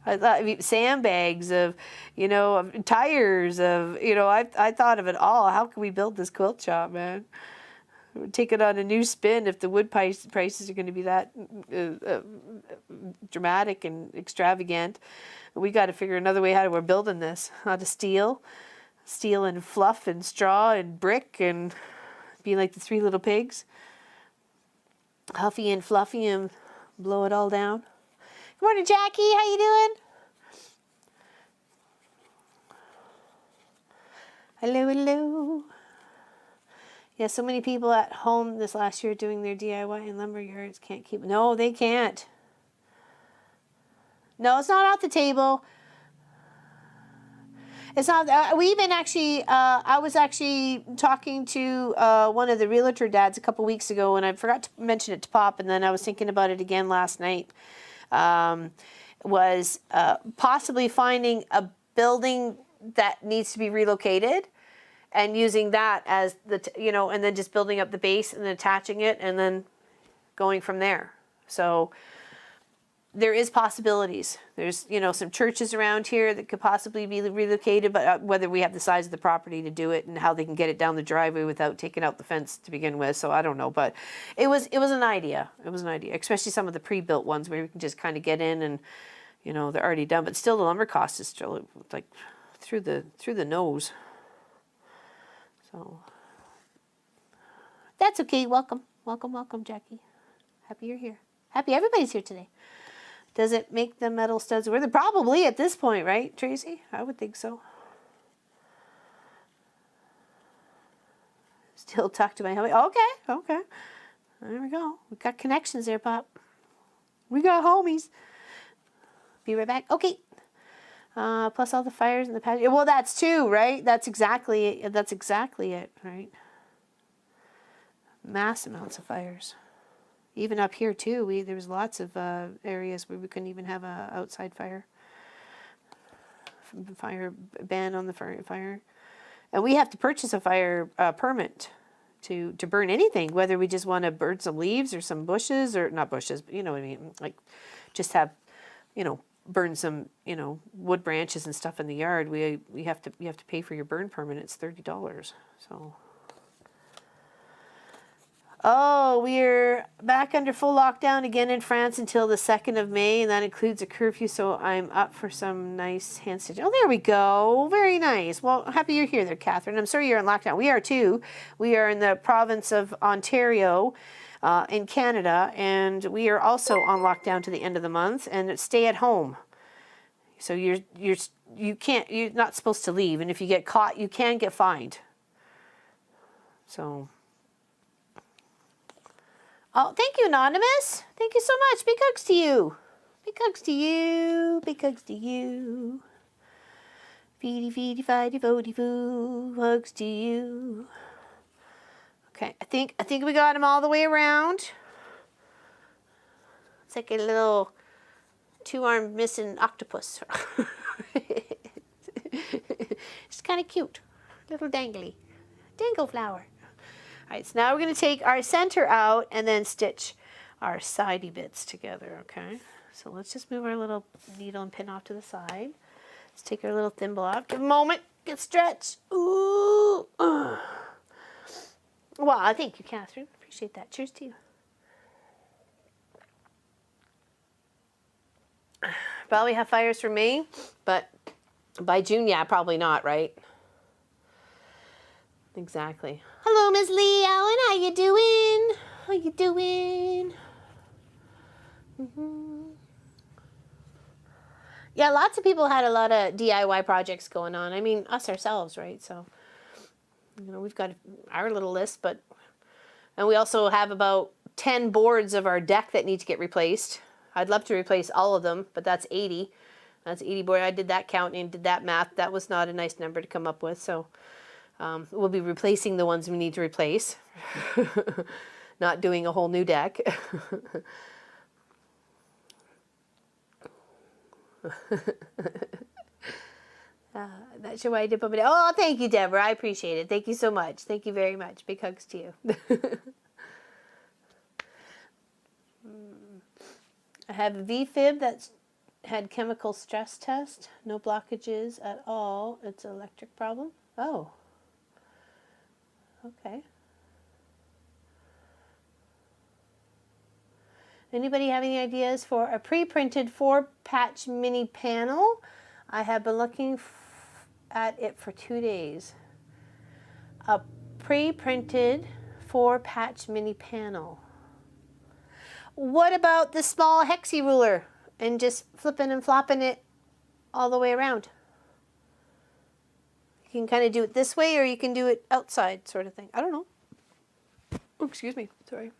I thought sandbags of, you know, of tires of, you know, I thought of it all. How can we build this quilt shop, man? Take it on a new spin if the wood prices are going to be that dramatic and extravagant. We got to figure another way how we're building this. Out of steel and fluff and straw and brick and be like the Three Little Pigs. Huffy and fluffy and blow it all down. Good morning, Jackie. How you doing? Hello, hello. Yeah, so many people at home this last year doing their DIY in lumber yards can't keep. No, they can't. No, it's not off the table. It's not. We even actually. I was actually talking to one of the realtor dads a couple weeks ago, and I forgot to mention it to Pop, and then I was thinking about it again last night. Was possibly finding a building that needs to be relocated, and using that as the, you know, and then just building up the base and then attaching it and then going from there. So there is possibilities. There's, you know, some churches around here that could possibly be relocated, but whether we have the size of the property to do it and how they can get it down the driveway without taking out the fence to begin with. So I don't know, but it was an idea. It was an idea, especially some of the pre-built ones where we can just kind of get in and, you know, they're already done, but still the lumber cost is still like through the nose. So that's okay. Welcome, Jackie. Happy you're here. Happy everybody's here today. Does it make the metal studs worth it? Probably at this point, right, Tracy? I would think so. Still talk to my homie. Okay. There we go. We got connections there, Pop. We got homies. Be right back. Okay. Plus all the fires in the patio. Well, that's two, right? That's exactly it, right? Mass amounts of fires. Even up here too, there was lots of areas where we couldn't even have a outside fire ban on the fire, and we have to purchase a fire permit to burn anything, whether we just want to burn some leaves or some bushes or not bushes, but you know what I mean, like just have, you know, burn some, you know, wood branches and stuff in the yard. You have to pay for your burn permit. It's $30. So. Oh, we're back under full lockdown again in France until the 2nd of May, and that includes a curfew, so I'm up for some nice hand stitching. Oh, there we go. Very nice. Well, happy you're here there, Catherine. I'm sorry you're in lockdown. We are too. We are in the province of Ontario in Canada, and we are also on lockdown to the end of the month, and stay at home. So you're not supposed to leave, and if you get caught, you can get fined. So... Oh, thank you, Anonymous. Thank you so much. Big hugs to you. Big hugs to you. Big hugs to you. Feedy, feedy, fighty, vody, foo. Hugs to you. Okay, I think we got them all the way around. It's like a little two-armed missing octopus. It's kind of cute. Little dangly. Dangle flower. All right, so now we're going to take our center out and then stitch our sidey bits together, okay? So let's just move our little needle and pin off to the side. Let's take our little thimble off. Give a moment. Get stretched. Ooh. Well, thank you, Catherine. Appreciate that. Cheers to you. Probably have fires for May, but by June, yeah, probably not, right? Exactly. Hello, Ms. Lee Allen. How you doing? How you doing? Yeah, lots of people had a lot of DIY projects going on. I mean, us ourselves, right? So, you know, we've got our little list, and we also have about 10 boards of our deck that need to get replaced. I'd love to replace all of them, but that's 80. That's 80 board. I did that count and did that math. That was not a nice number to come up with, so... we'll be replacing the ones we need to replace, not doing a whole new deck. That's your way to put it. Oh, thank you, Deborah. I appreciate it. Thank you so much. Thank you very much. Big hugs to you. I have a V-fib that's had chemical stress test. No blockages at all. It's an electric problem. Oh. Okay. Anybody have any ideas for a pre-printed 4-patch mini panel? I have been looking at it for 2 days. A pre-printed 4-patch mini panel. What about the small hexie ruler and just flipping and flopping it all the way around? You can kind of do it this way, or you can do it outside, sort of thing. I don't know. Oh, excuse me. Sorry.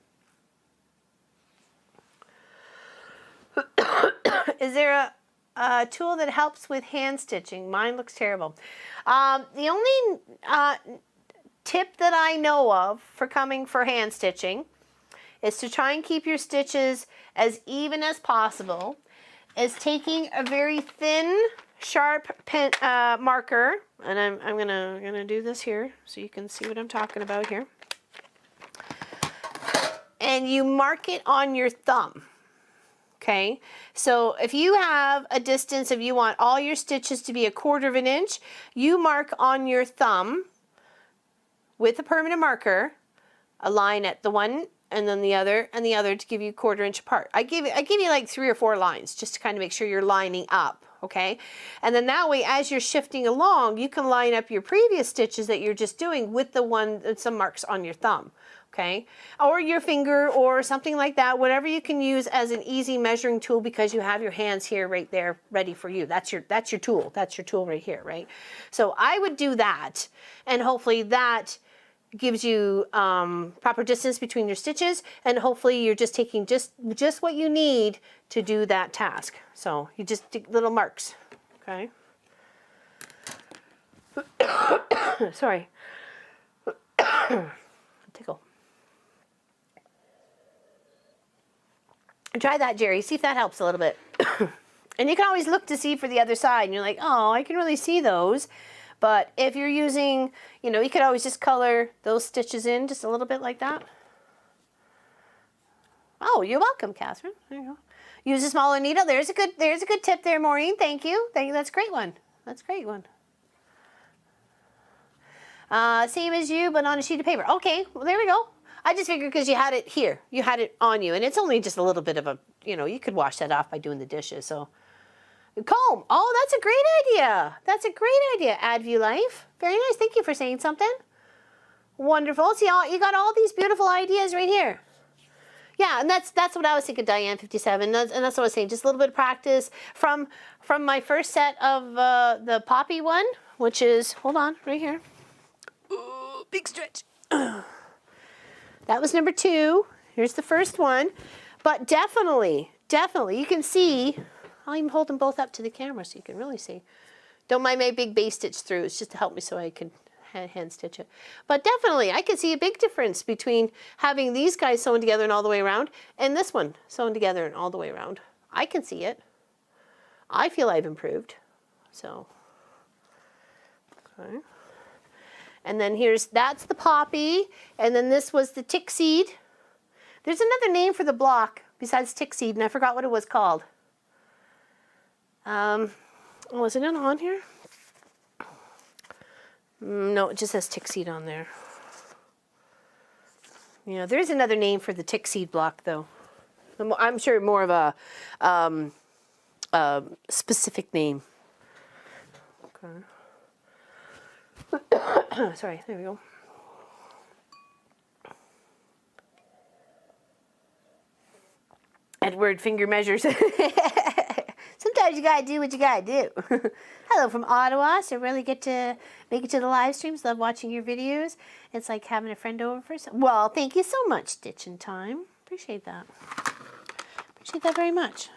Is there a tool that helps with hand stitching? Mine looks terrible. The only tip that I know of for hand stitching is to try and keep your stitches as even as possible, is taking a very thin sharp pen marker, and I'm gonna do this here so you can see what I'm talking about here. And you mark it on your thumb. Okay, so if you have a distance, if you want all your stitches to be 1/4 of an inch, you mark on your thumb with a permanent marker a line at the one and then the other and the other to give you 1/4 inch apart. I give you like 3 or 4 lines just to kind of make sure you're lining up, okay? And then that way, as you're shifting along, you can line up your previous stitches that you're just doing with the one, some marks on your thumb. Okay, or your finger or something like that, whatever you can use as an easy measuring tool, because you have your hands here right there ready for you. That's your tool. That's your tool right here, right? So I would do that, and hopefully that gives you proper distance between your stitches, and hopefully you're just taking just what you need to do that task. So you just do little marks, okay? Sorry. Tickle. Try that, Jerry. See if that helps a little bit. And you can always look to see for the other side, and you're like, oh, I can really see those. But if you're using, you know, you could always just color those stitches in just a little bit like that. Oh, you're welcome, Catherine. There you go. Use a smaller needle. There's a good tip there, Maureen. Thank you. That's a great one. That's a great one. Same as you, but on a sheet of paper. Okay, well, there we go. I just figured because you had it here, you had it on you, and it's only just a little bit of a, you know, you could wash that off by doing the dishes. So, comb. Oh, that's a great idea. That's a great idea. AdView Life. Very nice. Thank you for saying something. Wonderful. See, you got all these beautiful ideas right here. Yeah, and that's what I was thinking, Diane 57. And that's what I was saying. Just a little bit of practice from my first set of the poppy one, which is, hold on, right here. Ooh, big stretch. That was number 2. Here's the first one. But definitely, you can see, I'll even hold them both up to the camera so you can really see. Don't mind my big base stitch through. It's just to help me so I can hand stitch it. But definitely, I can see a big difference between having these guys sewn together and all the way around and this one sewn together and all the way around. I can see it. I feel I've improved. So, okay. And then that's the poppy, and then this was the tick seed. There's another name for the block besides tick seed, and I forgot what it was called. Was it on here? No, it just says tick seed on there. Yeah, there's another name for the tick seed block, though. I'm sure more of a specific name. Okay. Sorry, there we go. Edward finger measures. Sometimes you gotta do what you gotta do. Hello from Ottawa. So really get to make it to the live streams. Love watching your videos. It's like having a friend over for some. Well, thank you so much, Stitch in Time. Appreciate that. Appreciate that very much.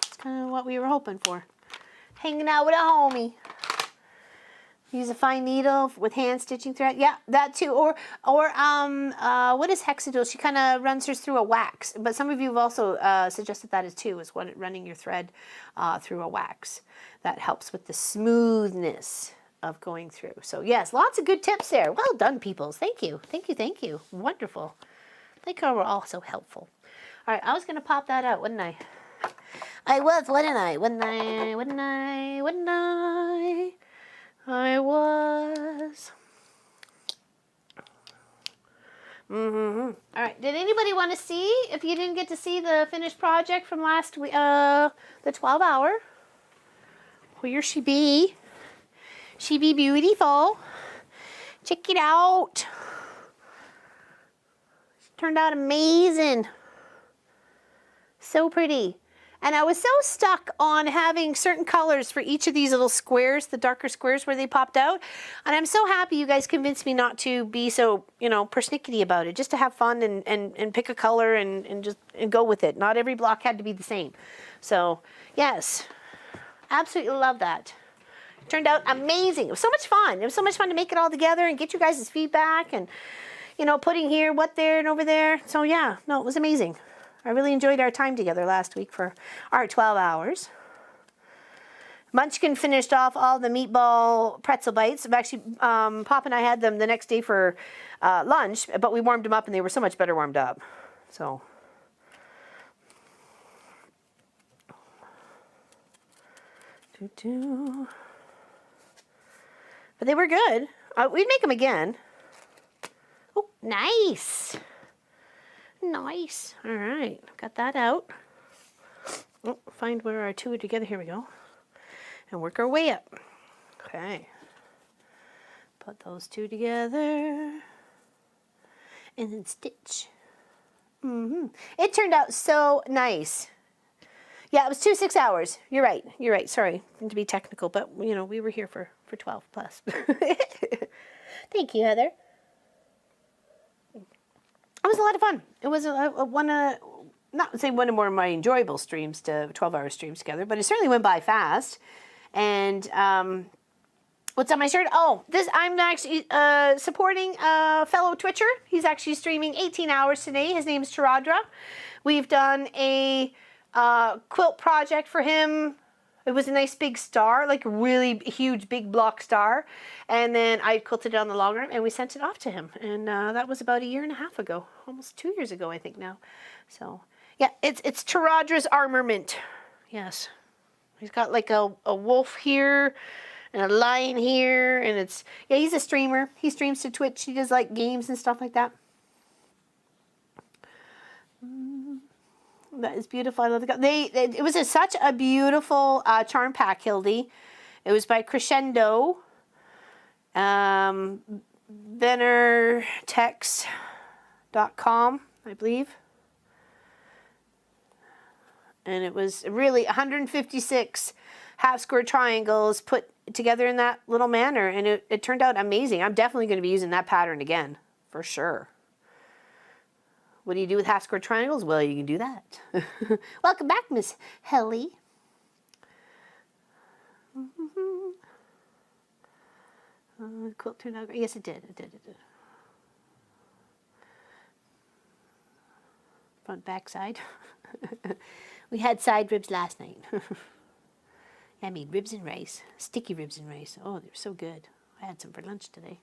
It's kind of what we were hoping for. Hanging out with a homie. Use a fine needle with hand stitching thread. Yeah, that too. Or what is Hexadul? She kind of runs hers through a wax. But some of you have also suggested that as too, is running your thread through a wax. That helps with the smoothness of going through. So yes, lots of good tips there. Well done, peoples. Thank you. Thank you, thank you. Wonderful. I think we're all so helpful. All right, I was going to pop that out, wasn't I? I was, wasn't I? Wasn't I? I was. All right. Did anybody want to see? If you didn't get to see the finished project from last week, the 12 hour. Here she be. She be beautiful. Check it out. She turned out amazing. So pretty. And I was so stuck on having certain colors for each of these little squares, the darker squares where they popped out. And I'm so happy you guys convinced me not to be so, you know, persnickety about it, just to have fun and pick a color and just go with it. Not every block had to be the same. So, yes, absolutely love that. It turned out amazing. It was so much fun. It was so much fun to make it all together and get you guys' feedback and, you know, putting here, what there, and over there. So, yeah, no, it was amazing. I really enjoyed our time together last week for our 12 hours. Munchkin finished off all the meatball pretzel bites. Actually, Pop and I had them the next day for lunch, but we warmed them up and they were so much better warmed up. So. But they were good. We'd make them again. Oh, nice. Nice. All right, got that out. Oh, find where our two are together. Here we go. And work our way up. Okay. Put those two together. And then stitch. It turned out so nice. Yeah, it was 2 6 hours. You're right. You're right. Sorry to be technical, but you know, we were here for 12 plus. Thank you, Heather. It was a lot of fun. It was not say one of more of my enjoyable streams to 12-hour streams together, but it certainly went by fast. And what's on my shirt? Oh, I'm actually supporting a fellow Twitcher. He's actually streaming 18 hours today. His name is Charadra. We've done a quilt project for him. It was a nice big star, like a really huge big block star. And then I quilted it on the long arm and we sent it off to him. And that was about 1.5 years ago, almost 2 years ago, I think now. So yeah, it's Taradra's armament. Yes. He's got like a wolf here and a lion here. And yeah, he's a streamer. He streams to Twitch. He does like games and stuff like that. That is beautiful. I love the. It was such a beautiful charm pack, Hildy. It was by Crescendo. Venertex.com, I believe. And it was really 156 half square triangles put together in that little manner, and it turned out amazing. I'm definitely going to be using that pattern again, for sure. What do you do with half square triangles? Well, you can do that. Welcome back, Miss Helly. The quilt turned out great. Yes, it did. It did. Front, back, side. We had side ribs last night. I made ribs and rice. Sticky ribs and rice. Oh, they were so good. I had some for lunch today.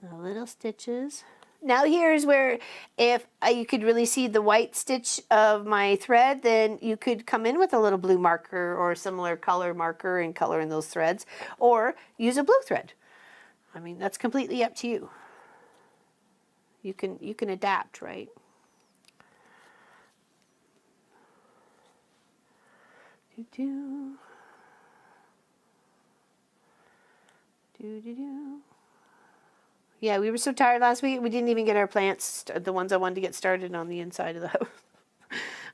The little stitches. Now here's where if you could really see the white stitch of my thread, then you could come in with a little blue marker or similar color marker and color in those threads, or use a blue thread. I mean, that's completely up to you. You can adapt, right? Do. Yeah, we were so tired last week, we didn't even get our plants, the ones I wanted to get started on the inside of the house.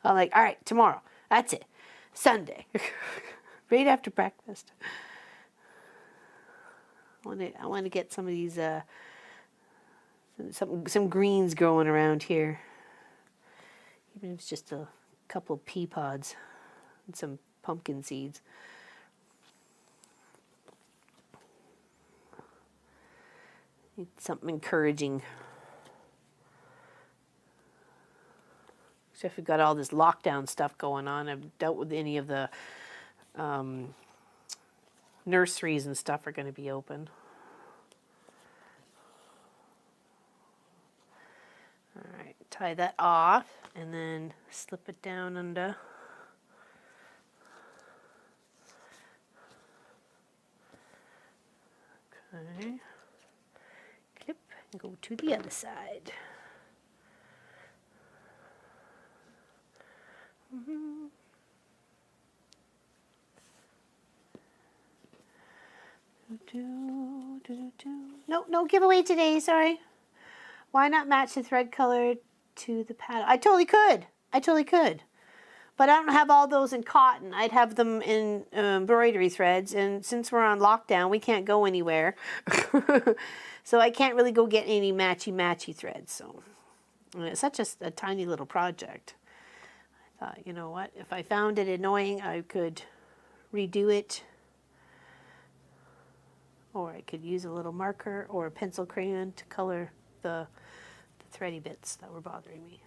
I'm like, all right, tomorrow, that's it. Sunday, right after breakfast. I want to get some of these, some greens growing around here. Even if it's just a couple of pea pods and some pumpkin seeds. Need something encouraging. Except we've got all this lockdown stuff going on. I've dealt with any of the nurseries and stuff are going to be open. All right, tie that off and then slip it down under. Okay. Clip and go to the other side. No giveaway today, sorry. Why not match the thread color to the pattern? I totally could. But I don't have all those in cotton. I'd have them in embroidery threads. And since we're on lockdown, we can't go anywhere. So I can't really go get any matchy threads. So it's such a tiny little project. I thought, you know what? If I found it annoying, I could redo it. Or I could use a little marker or a pencil crayon to color the thready bits that were bothering me.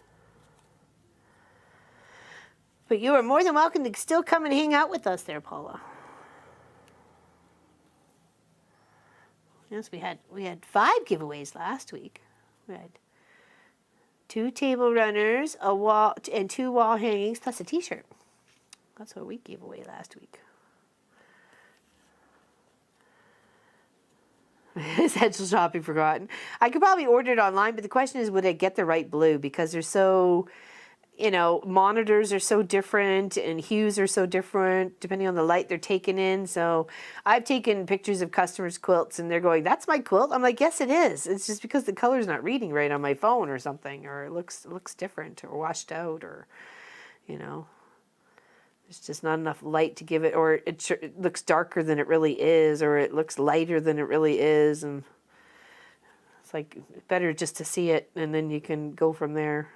But you are more than welcome to still come and hang out with us there, Paula. Yes, we had 5 giveaways last week. We had 2 table runners, a wall, and 2 wall hangings, plus a T-shirt. That's what we gave away last week. Essential shopping forgotten. I could probably order it online, but the question is, would I get the right blue? Because they're so, monitors are so different and hues are so different depending on the light they're taken in. So I've taken pictures of customers' quilts and they're going, "That's my quilt." I'm like, "Yes, it is. It's just because the color's not reading right on my phone or something, or it looks different or washed out, or there's just not enough light to give it, or it looks darker than it really is, or it looks lighter than it really is." And it's like better just to see it and then you can go from there.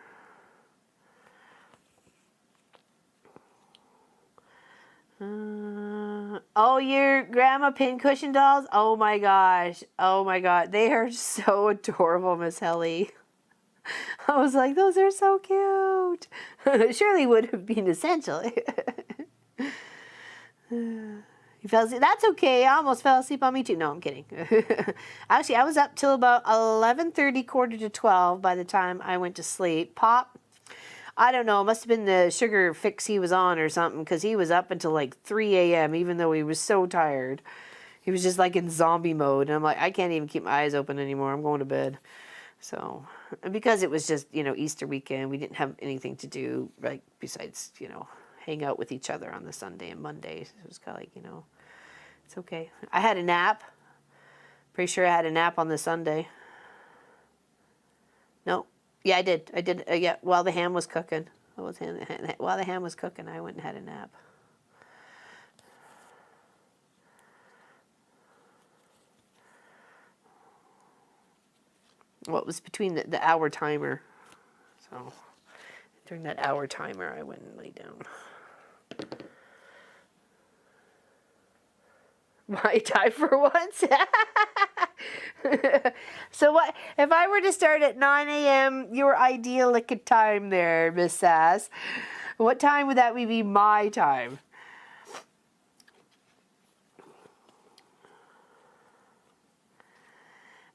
Oh, your grandma pincushion dolls? Oh my gosh. Oh my God. They are so adorable, Miss Helly. I was like, those are so cute. Surely would have been essential. You fell asleep? That's okay. I almost fell asleep on me too. No, I'm kidding. Actually, I was up till about 11:30, quarter to 12 by the time I went to sleep. Pop, I don't know, it must have been the sugar fix he was on or something, because he was up until like 3 a.m. even though he was so tired. He was just like in zombie mode. And I'm like, I can't even keep my eyes open anymore. I'm going to bed. So, because it was just, Easter weekend, we didn't have anything to do, like, besides, hang out with each other on the Sunday and Monday. So it was kind of like, it's okay. I had a nap. Pretty sure I had a nap on the Sunday. No. Yeah, I did. Yeah, while the ham was cooking. While the ham was cooking, I went and had a nap. Well, it was between the hour timer. So during that hour timer, I went and lay down. My time for once. So what if I were to start at 9 a.m. your idyllic time there, Miss Sass? What time would that be my time?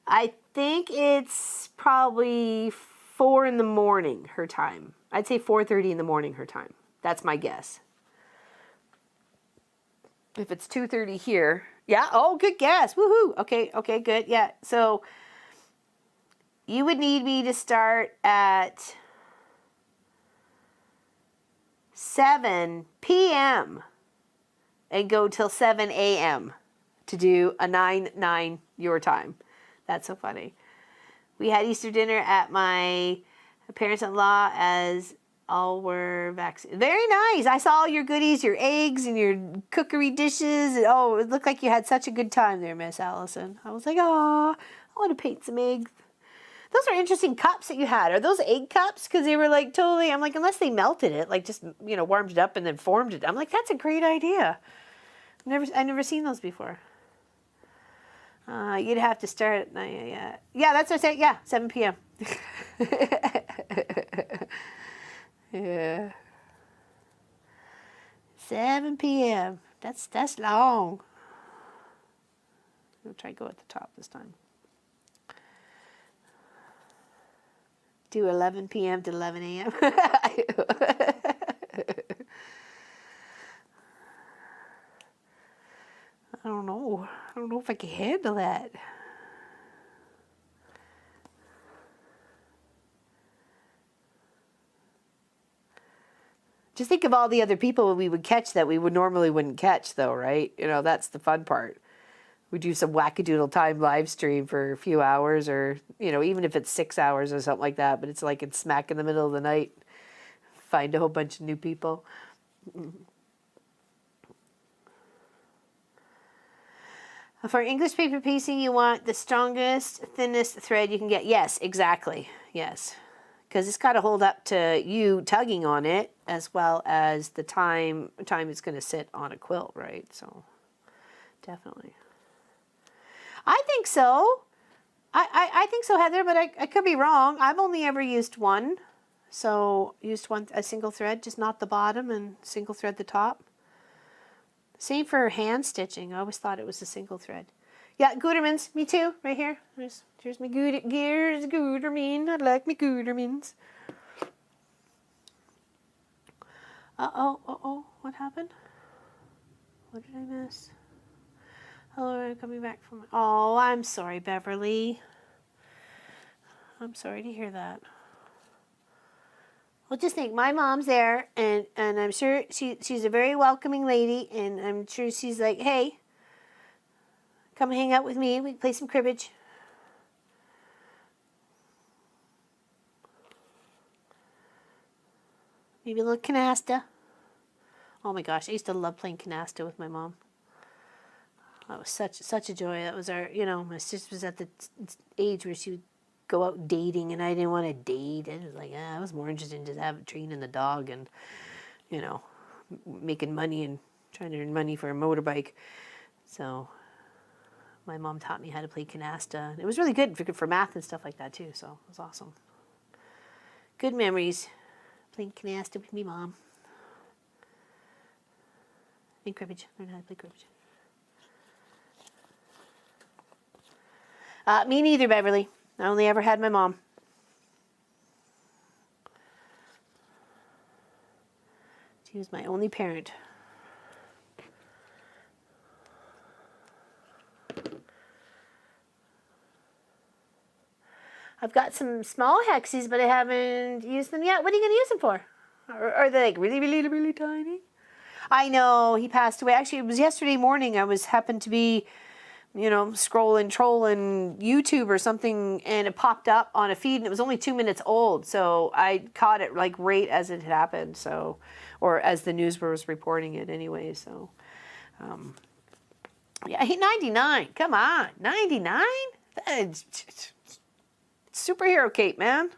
I think it's probably 4 in the morning her time. I'd say 4:30 in the morning her time. That's my guess. If it's 2:30 here, yeah. Oh, good guess. Woohoo. Okay, good. Yeah. So you would need me to start at 7 p.m. and go till 7 a.m. to do a 9 your time. That's so funny. We had Easter dinner at my parents-in-law as all were vaccinated. Very nice. I saw all your goodies, your eggs and your cookery dishes. And, oh, it looked like you had such a good time there, Miss Allison. I was like, oh, I want to paint some eggs. Those are interesting cups that you had. Are those egg cups? Because they were like totally, I'm like, unless they melted it, like just, warmed it up and then formed it. I'm like, that's a great idea. I've never seen those before. You'd have to start at 9 a.m. Yeah, that's what I said. Yeah, 7 p.m. Yeah. 7 p.m. That's long. We'll try to go at the top this time. Do 11 p.m. to 11 a.m. I don't know. I don't know if I can handle that. Just think of all the other people we would catch that we normally wouldn't catch, though, right? That's the fun part. We do some wackadoodle time live stream for a few hours, or even if it's 6 hours or something like that. But it's like it's smack in the middle of the night. Find a whole bunch of new people. For English paper piecing, you want the strongest, thinnest thread you can get. Yes, exactly. Yes. Because it's got to hold up to you tugging on it, as well as the time it's going to sit on a quilt, right? So, definitely. I think so. I think so, Heather, but I could be wrong. I've only ever used one. So used a single thread, just knot the bottom and single thread the top. Same for hand stitching. I always thought it was a single thread. Yeah, Gutermans, me too, right here. Here's my Guterman. I like my Gutermans. Uh-oh, what happened? What did I miss? Hello, I'm coming back from... Oh, I'm sorry, Beverly. I'm sorry to hear that. Well, just think, my mom's there, and I'm sure she's a very welcoming lady, and I'm sure she's like, hey, come hang out with me. We can play some cribbage. Maybe a little canasta. Oh my gosh, I used to love playing canasta with my mom. That was such a joy. That was our, my sister was at the age where she would go out dating, and I didn't want to date. It was like, I was more interested in just training the dog and, making money and trying to earn money for a motorbike. So my mom taught me how to play canasta. It was really good for math and stuff like that too, so it was awesome. Good memories playing canasta with me mom. And cribbage. Learn how to play cribbage. Me neither, Beverly. I only ever had my mom. She was my only parent. I've got some small hexies, but I haven't used them yet. What are you going to use them for? Or are they like really, really, really tiny? I know, he passed away. Actually, it was yesterday morning. I happened to be, scrolling, trolling YouTube or something, and it popped up on a feed, and it was only 2 minutes old. So I caught it like right as it had happened. So, or as the news was reporting it anyway. So, yeah, 99. Come on, 99. Superhero Kate, man.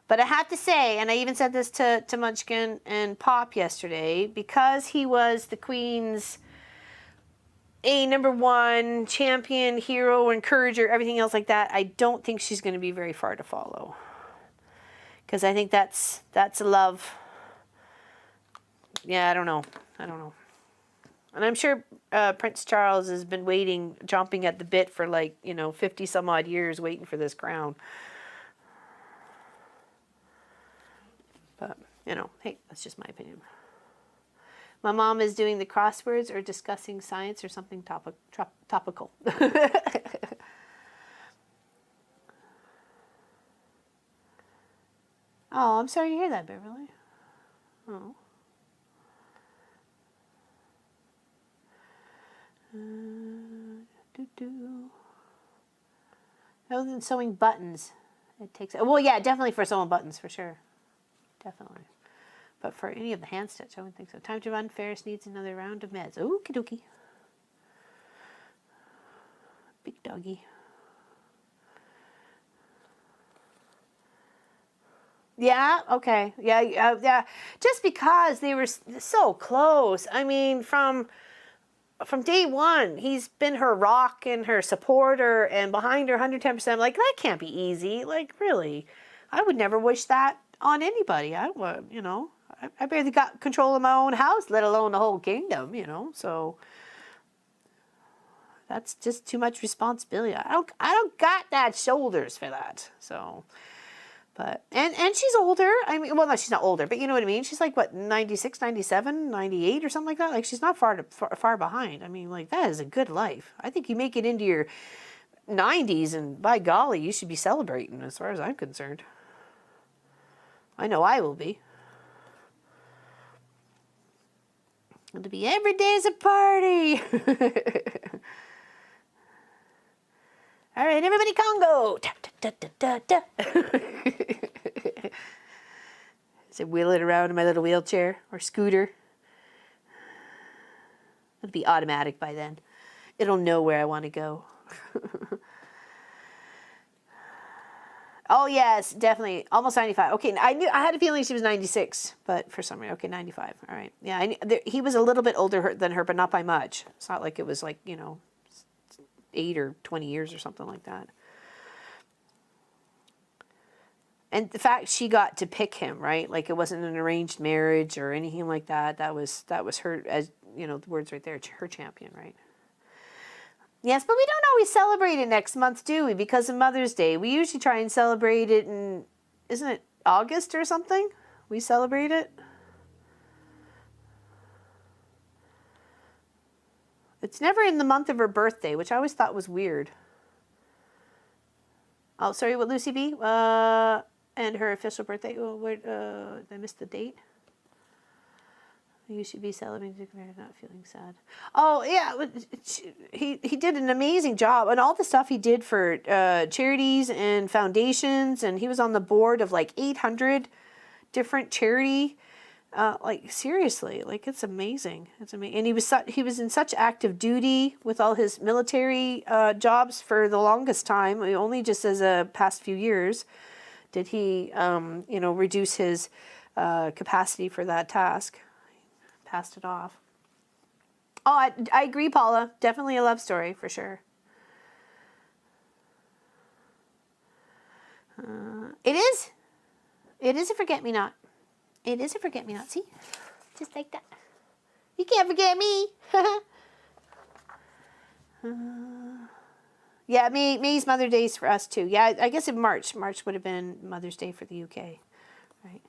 But I have to say, and I even said this to Munchkin and Pop yesterday, because he was the Queen's #1 champion, hero, encourager, everything else like that, I don't think she's going to be very far to follow. Because I think that's a love. Yeah, I don't know. And I'm sure Prince Charles has been waiting, chomping at the bit for 50 some odd years waiting for this crown. But, hey, that's just my opinion. My mom is doing the crosswords or discussing science or something topical. Oh, I'm sorry to hear that, Beverly. Oh. Other than sewing buttons, it takes... Well, yeah, definitely for sewing buttons, for sure. Definitely. But for any of the hand stitch, I wouldn't think so. Time to run. Ferris needs another round of meds. Okie dokie. Big doggy. Yeah, okay. Yeah. Just because they were so close. I mean, from day one, he's been her rock and her supporter and behind her 110%. Like, that can't be easy. Like, really. I would never wish that on anybody. I barely got control of my own house, let alone the whole kingdom, so that's just too much responsibility. I don't got that shoulders for that. So, but, and she's older. I mean, well, no, she's not older, but you know what I mean? She's like, what, 96, 97, 98 or something like that? Like, she's not far behind. I mean, like, that is a good life. I think you make it into your 90s, and by golly, you should be celebrating as far as I'm concerned. I know I will be. It'll be every day's a party. All right, everybody Congo. Da, da, da, da, da. So wheel it around in my little wheelchair or scooter. It'll be automatic by then. It'll know where I want to go. Oh yes, definitely, almost 95. Okay, I had a feeling she was 96, but for some reason, okay, 95. All right, yeah, he was a little bit older than her, but not by much. It's not like it was 8 or 20 years or something like that. And the fact she got to pick him, right? Like it wasn't an arranged marriage or anything like that. That was her, as you know, the words right there, her champion, right? Yes, but we don't always celebrate it next month, do we? Because of Mother's Day. We usually try and celebrate it in, isn't it August or something? We celebrate it. It's never in the month of her birthday, which I always thought was weird. Oh, sorry, what, Lucy B? And her official birthday. Oh, where, I missed the date. You should be celebrating, not feeling sad. Oh, yeah, he did an amazing job. And all the stuff he did for charities and foundations. And he was on the board of like 800 different charity. Like, seriously, like, it's amazing. It's amazing. And he was in such active duty with all his military jobs for the longest time. Only just as a past few years did he, you know, reduce his capacity for that task. Passed it off. Oh, I agree, Paula. Definitely a love story, for sure. It is. It is a forget-me-not. It is a forget-me-not. See? Just like that. You can't forget me. Yeah, May's Mother's Day for us, too. Yeah, I guess in March. March would have been Mother's Day for the UK. Right?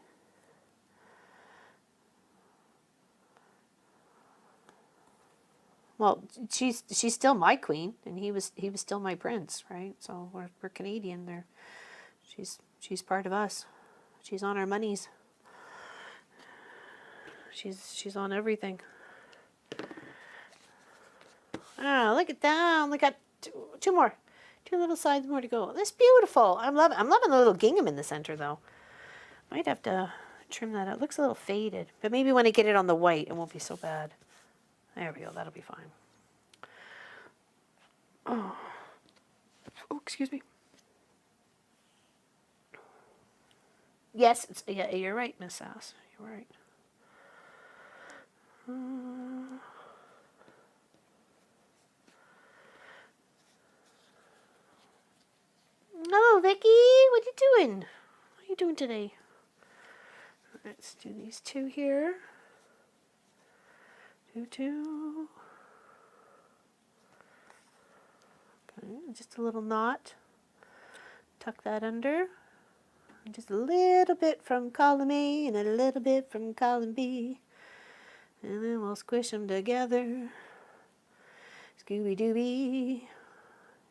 Well, she's still my queen, and he was still my prince, right? So we're Canadian. There, she's part of us. She's on our monies. She's on everything. Ah, look at that! Only got two more, two little sides more to go. That's beautiful. I'm loving the little gingham in the center, though. Might have to trim that out. Looks a little faded, but maybe when I get it on the white, it won't be so bad. There we go. That'll be fine. Oh, excuse me. Yes, yeah, you're right, Miss Sass. You're right. Oh, Vicky, what you doing? What are you doing today? Let's do these two here. Two. Okay, just a little knot. Tuck that under. Just a little bit from column A and a little bit from column B. And then we'll squish them together. Scooby-Dooby.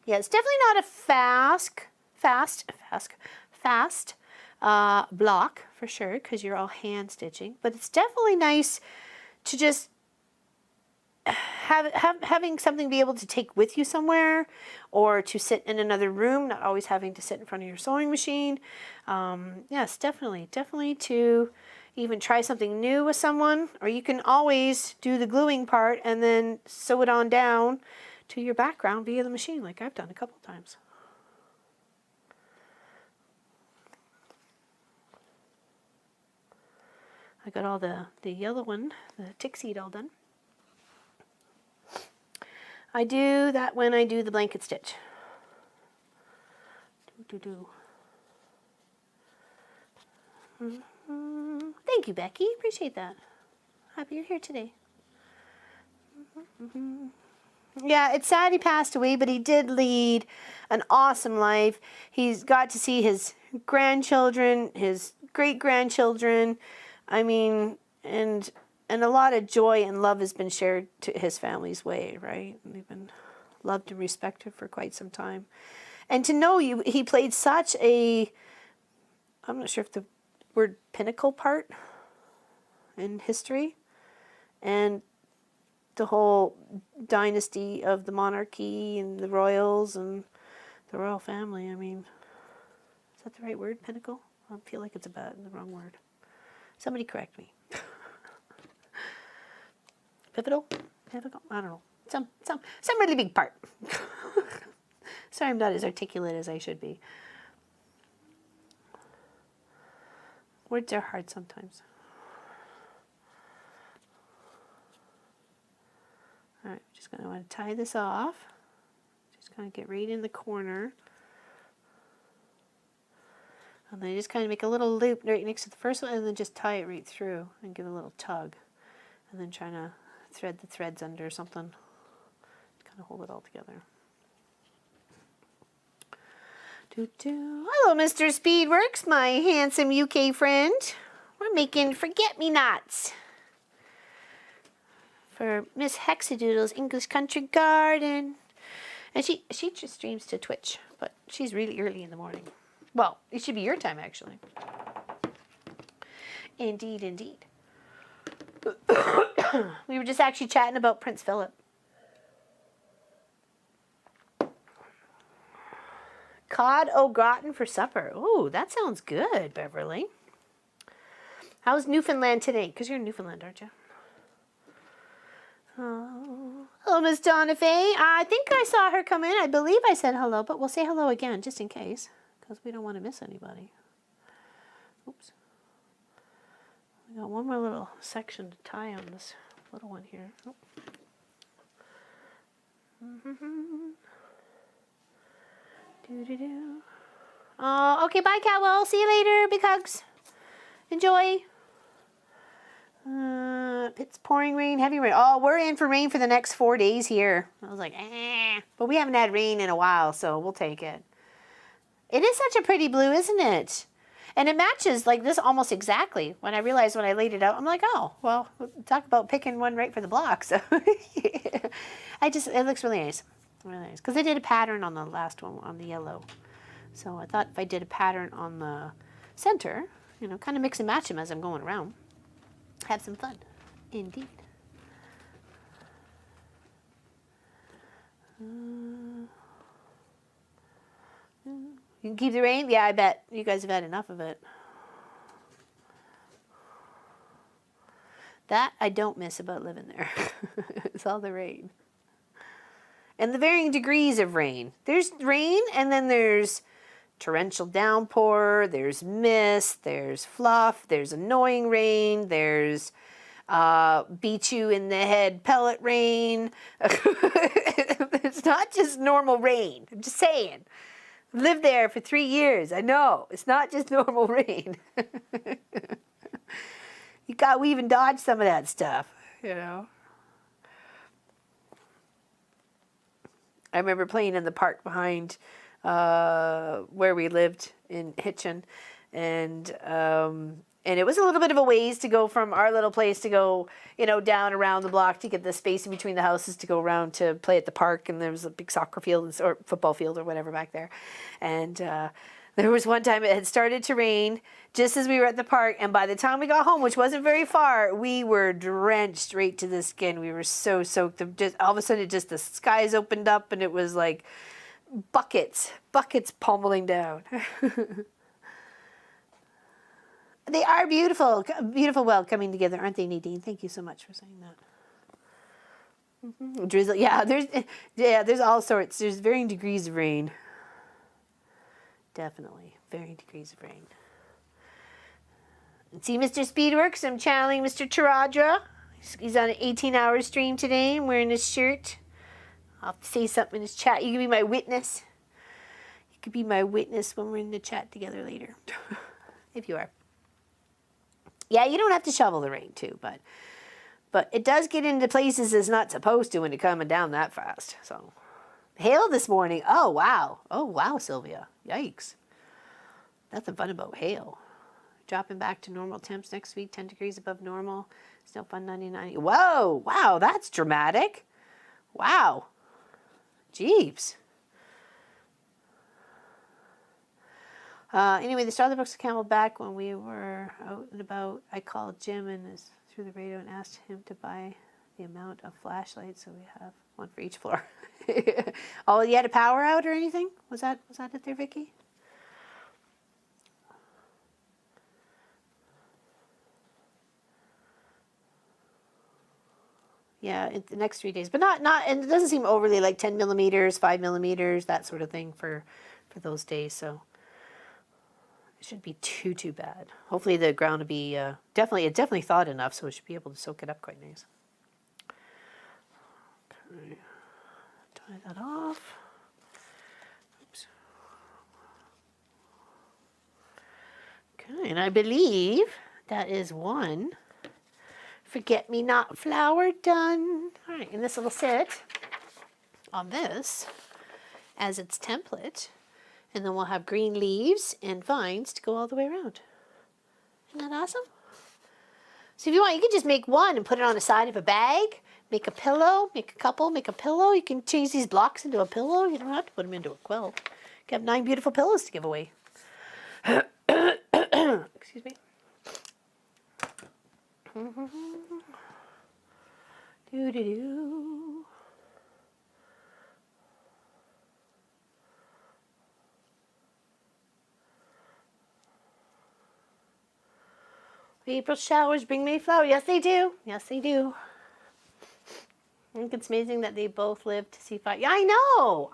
Yeah, it's definitely not a fast block for sure, because you're all hand stitching. But it's definitely nice to just having something be able to take with you somewhere, or to sit in another room, not always having to sit in front of your sewing machine. Yes, definitely to even try something new with someone, or you can always do the gluing part and then sew it on down to your background via the machine, like I've done a couple times. I got all the yellow one, the tick seed, all done. I do that when I do the blanket stitch. Thank you, Becky. Appreciate that. Happy you're here today. Yeah, it's sad he passed away, but he did lead an awesome life. He's got to see his grandchildren, his great-grandchildren. I mean, and a lot of joy and love has been shared to his family's way, right? And they've been loved and respected for quite some time. And to know he played such a, I'm not sure if the word pinnacle part in history, and the whole dynasty of the monarchy and the royals and the royal family. I mean, is that the right word, pinnacle? I feel like it's the wrong word. Somebody correct me. Pivotal? I don't know. Some really big part. Sorry, I'm not as articulate as I should be. Words are hard sometimes. All right, just going to want to tie this off. Just going to get right in the corner And then you just kind of make a little loop right next to the first one and then just tie it right through and give it a little tug. And then trying to thread the threads under something. Kind of hold it all together. Hello, Mr. Speedworks, my handsome UK friend. We're making forget-me-nots for Miss Hexadoodle's English Country Garden. And she just streams to Twitch, but she's really early in the morning. Well, it should be your time, actually. Indeed, indeed. We were just actually chatting about Prince Philip. Cod au gratin for supper. Ooh, that sounds good, Beverly. How's Newfoundland today? Because you're in Newfoundland, aren't you? Oh, hello, Miss Donna Faye. I think I saw her come in. I believe I said hello, but we'll say hello again just in case, because we don't want to miss anybody. Oops. We got one more little section to tie on this little one here. Oh. Doo-doo-doo. Oh, okay, bye, Catwell. See you later. Big hugs. Enjoy. It's pouring rain, heavy rain. Oh, we're in for rain for the next 4 days here. I was like, eh. But we haven't had rain in a while, so we'll take it. It is such a pretty blue, isn't it? And it matches like this almost exactly. When I realized when I laid it out, I'm like, oh, well, talk about picking one right for the block. So it looks really nice. Really nice. Because I did a pattern on the last one, on the yellow. So I thought if I did a pattern on the center, you know, kind of mix and match them as I'm going around. Have some fun. Indeed. You can keep the rain? Yeah, I bet. You guys have had enough of it. That I don't miss about living there. It's all the rain. And the varying degrees of rain. There's rain, and then there's torrential downpour, there's mist, there's fluff, there's annoying rain, there's beat you in the head pellet rain. It's not just normal rain. I'm just saying. I've lived there for 3 years. I know. It's not just normal rain. You got to weave and dodge some of that stuff, you know. I remember playing in the park behind where we lived in Hitchin, and it was a little bit of a ways to go from our little place to go, you know, down around the block to get the space in between the houses to go around to play at the park, and there was a big soccer field or football field or whatever back there, and there was one time it had started to rain just as we were at the park, and by the time we got home, which wasn't very far, we were drenched right to the skin. We were so soaked. Just all of a sudden, the skies opened up, and it was like buckets pummeling down. They are beautiful, beautiful well coming together, aren't they, Nadine? Thank you so much for saying that. Drizzle, yeah, there's all sorts. There's varying degrees of rain. Definitely, varying degrees of rain. And see, Mr. Speedworks, I'm channeling Mr. Charadra. He's on an 18-hour stream today. I'm wearing his shirt. I'll have to say something in his chat. You can be my witness. You could be my witness when we're in the chat together later, if you are. Yeah, you don't have to shovel the rain too, but it does get into places it's not supposed to when it's coming down that fast. So, hail this morning. Oh wow, Sylvia. Yikes. Nothing fun about hail. Dropping back to normal temps next week, 10 degrees above normal. Snow fun 99. Whoa, wow, that's dramatic. Wow. Jeeps. Anyway, the Starlight Brooks Camelback, when we were out and about, I called Jim and through the radio and asked him to buy the amount of flashlights, so we have one for each floor. Oh, you had a power out or anything? Was that it there, Vicky? Yeah, in the next 3 days, but not, and it doesn't seem overly like 10 millimeters, 5 millimeters, that sort of thing for those days. So it shouldn't be too bad. Hopefully the ground will be definitely thawed enough, so it should be able to soak it up quite nice. Okay, tie that off. Oops. And I believe that is one forget-me-not flower done. All right, and this will sit on this as its template. And then we'll have green leaves and vines to go all the way around. Isn't that awesome? So if you want, you can just make one and put it on the side of a bag. Make a pillow, make a couple, make a pillow. You can change these blocks into a pillow. You don't have to put them into a quilt. You can have 9 beautiful pillows to give away. Excuse me. Do-do-do. April showers bring May flowers. Yes, they do. Yes, they do. I think it's amazing that they both lived to see 5. Yeah, I know,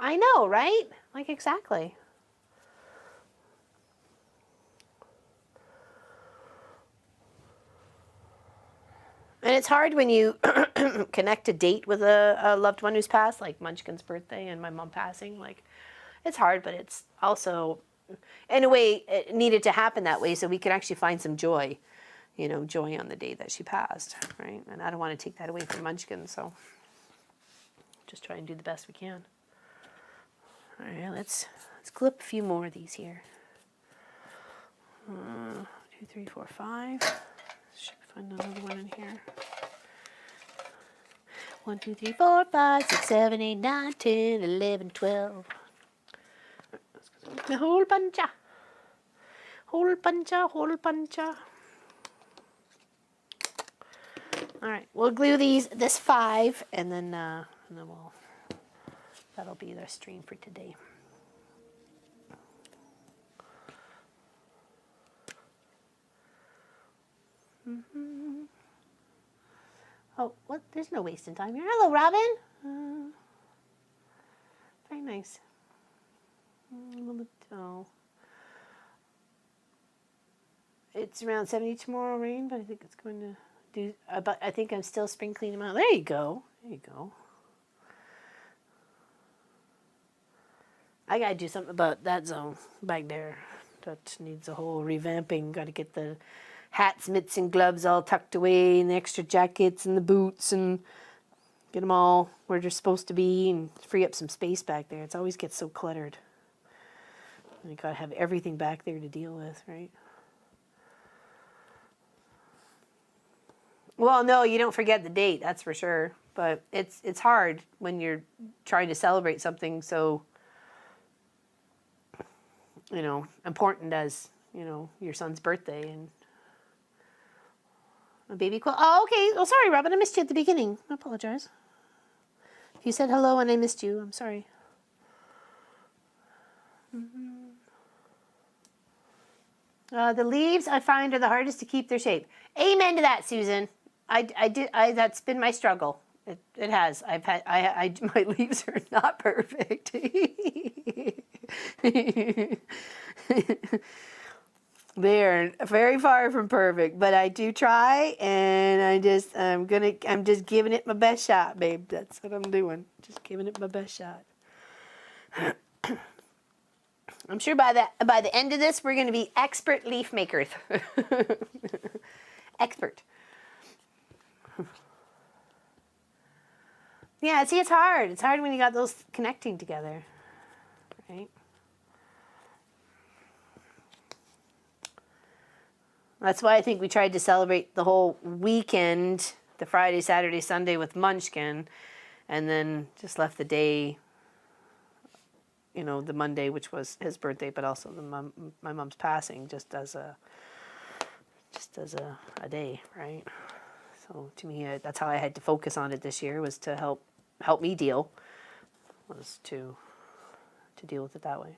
right? Like, exactly. And it's hard when you connect a date with a loved one who's passed, like Munchkin's birthday and my mom passing. Like, it's hard, but it's also, in a way, it needed to happen that way so we could actually find some joy, you know, joy on the day that she passed, right? And I don't want to take that away from Munchkin, so just try and do the best we can. All right, let's clip a few more of these here. 2, 3, 4, 5. Should find another one in here. 1, 2, 3, 4, 5, 6, 7, 8, 9, 10, 11, 12. The whole bunch. Whole bunch. All right, we'll glue this 5, and then that'll be the stream for today. Oh, what? There's no wasting time here. Hello, Robin. Very nice. Oh. It's around 70 tomorrow, rain, but I think it's going to do. But I think I'm still spring cleaning them out. There you go. There you go. I gotta do something about that zone back there. That needs a whole revamping. Got to get the hats, mitts, and gloves all tucked away, and the extra jackets and the boots, and get them all where they're supposed to be, and free up some space back there. It always gets so cluttered. You gotta have everything back there to deal with, right? Well, no, you don't forget the date, that's for sure. But it's hard when you're trying to celebrate something so, you know, important as, you know, your son's birthday and a baby quilt. Oh, okay. Oh, sorry, Robin. I missed you at the beginning. I apologize. If you said hello and I missed you, I'm sorry. The leaves I find are the hardest to keep their shape. Amen to that, Susan. That's been my struggle. It has. My leaves are not perfect. They're very far from perfect, but I do try, and I'm just giving it my best shot, babe. That's what I'm doing. Just giving it my best shot. I'm sure by the end of this, we're going to be expert leaf makers. Expert. Yeah, see, it's hard. It's hard when you got those connecting together, right? That's why I think we tried to celebrate the whole weekend, the Friday, Saturday, Sunday with Munchkin, and then just left the day, you know, the Monday, which was his birthday, but also my mom's passing, just as a day, right? So to me, that's how I had to focus on it this year, was to help me deal, was to deal with it that way.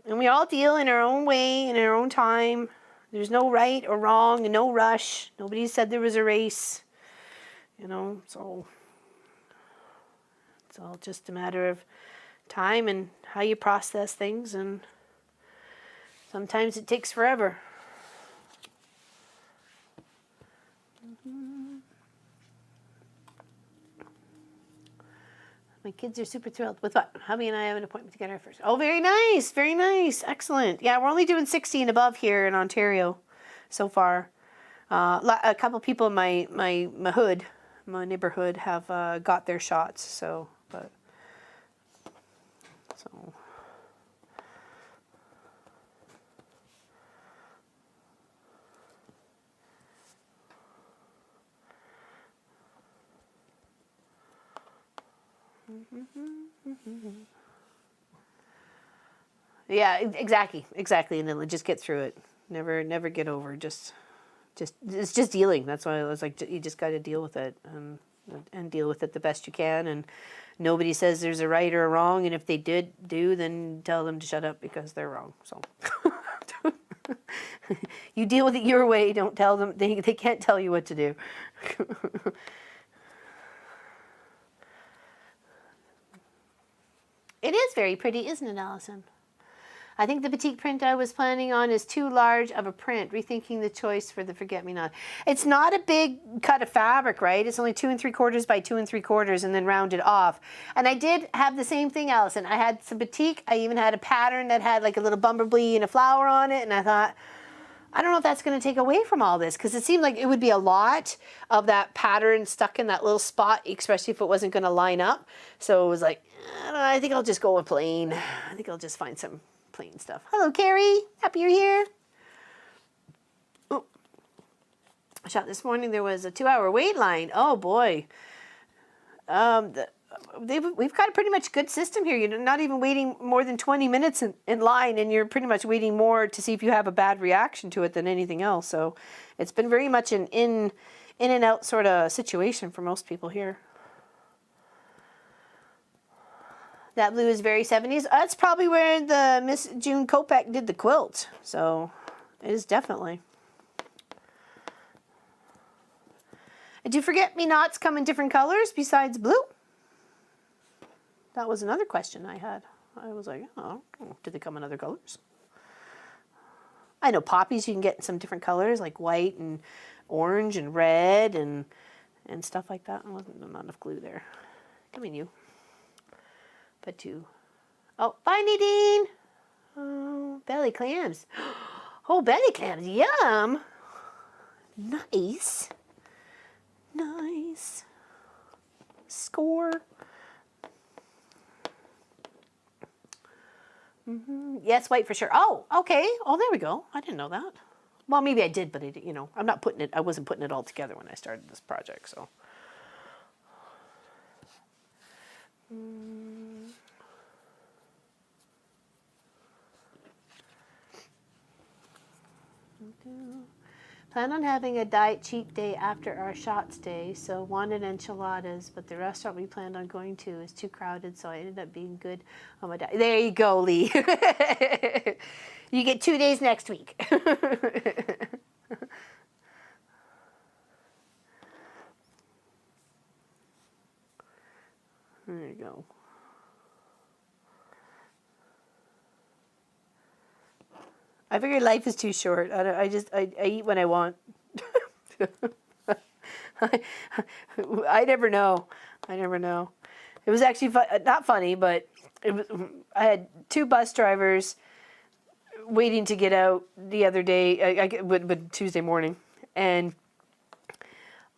And we all deal in our own way, in our own time. There's no right or wrong and no rush. Nobody said there was a race, you know, so it's all just a matter of time and how you process things, and sometimes it takes forever. My kids are super thrilled. With what? Hubby and I have an appointment to get our first. Oh, very nice. Very nice. Excellent. Yeah, we're only doing 60 and above here in Ontario so far. A couple people in my hood, my neighborhood, have got their shots. So. Yeah, exactly, and then just get through it. Never get over. Just it's just dealing. That's why I was like, you just got to deal with it, and deal with it the best you can. And nobody says there's a right or a wrong. And if they do, then tell them to shut up because they're wrong. So you deal with it your way. Don't tell them. They can't tell you what to do. It is very pretty, isn't it, Allison? I think the petite print I was planning on is too large of a print. Rethinking the choice for the forget-me-not. It's not a big cut of fabric, right? It's only 2 3/4 by 2 3/4 and then rounded off. And I did have the same thing, Allison. I had some batik. I even had a pattern that had like a little bumblebee and a flower on it. And I thought, I don't know if that's going to take away from all this, because it seemed like it would be a lot of that pattern stuck in that little spot, especially if it wasn't going to line up. So it was like, I don't know, I think I'll just go with plain. I think I'll just find some plain stuff. Hello, Carrie. Happy you're here. Oh. I shot this morning. There was a 2-hour wait line. Oh, boy. We've got a pretty much good system here. You're not even waiting more than 20 minutes in line, and you're pretty much waiting more to see if you have a bad reaction to it than anything else. So it's been very much an in and out sort of situation for most people here. That blue is very 70s. That's probably where the Miss June Kopeck did the quilt. So it is definitely. And do forget-me-nots come in different colors besides blue? That was another question I had. I was like, oh, do they come in other colors? I know poppies you can get in some different colors, like white and orange and red and stuff like that. Not enough glue there. Come in, you. But two. Oh, bye, Nadine. Oh, belly clams. Oh, belly clams. Yum. Nice. Nice. Score. Yes, white for sure. Oh, okay. Oh, there we go. I didn't know that. Well, maybe I did, but I'm not putting it. I wasn't putting it all together when I started this project. So. Plan on having a diet cheat day after our shots day, so wanted enchiladas, but the restaurant we planned on going to is too crowded, so I ended up being good on my diet. There you go, Lee. You get 2 days next week. There you go. I figured life is too short. I eat when I want. I never know. It was actually not funny, but I had 2 bus drivers waiting to get out the other day, but Tuesday morning, and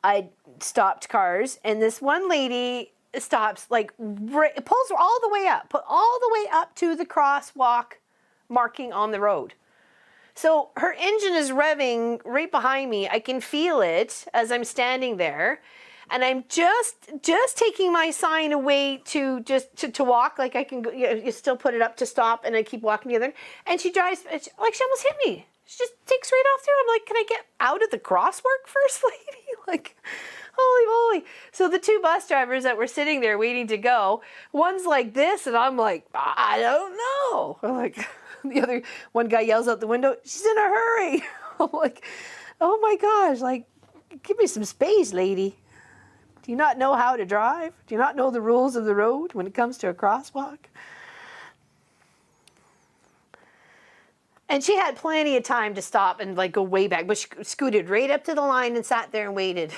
I stopped cars, and this one lady stops, like, pulls all the way up to the crosswalk marking on the road. So her engine is revving right behind me. I can feel it as I'm standing there. And I'm just taking my sign away to walk. Like I can go, you still put it up to stop, and I keep walking the other. And she drives, like she almost hit me. She just takes right off through. I'm like, can I get out of the crosswalk first, lady? Like, holy moly. So the 2 bus drivers that were sitting there waiting to go, one's like this, and I'm like, I don't know. I'm like... The other one guy yells out the window, she's in a hurry. I'm like, oh my gosh, like, give me some space, lady. Do you not know how to drive? Do you not know the rules of the road when it comes to a crosswalk? And she had plenty of time to stop and like go way back, but she scooted right up to the line and sat there and waited.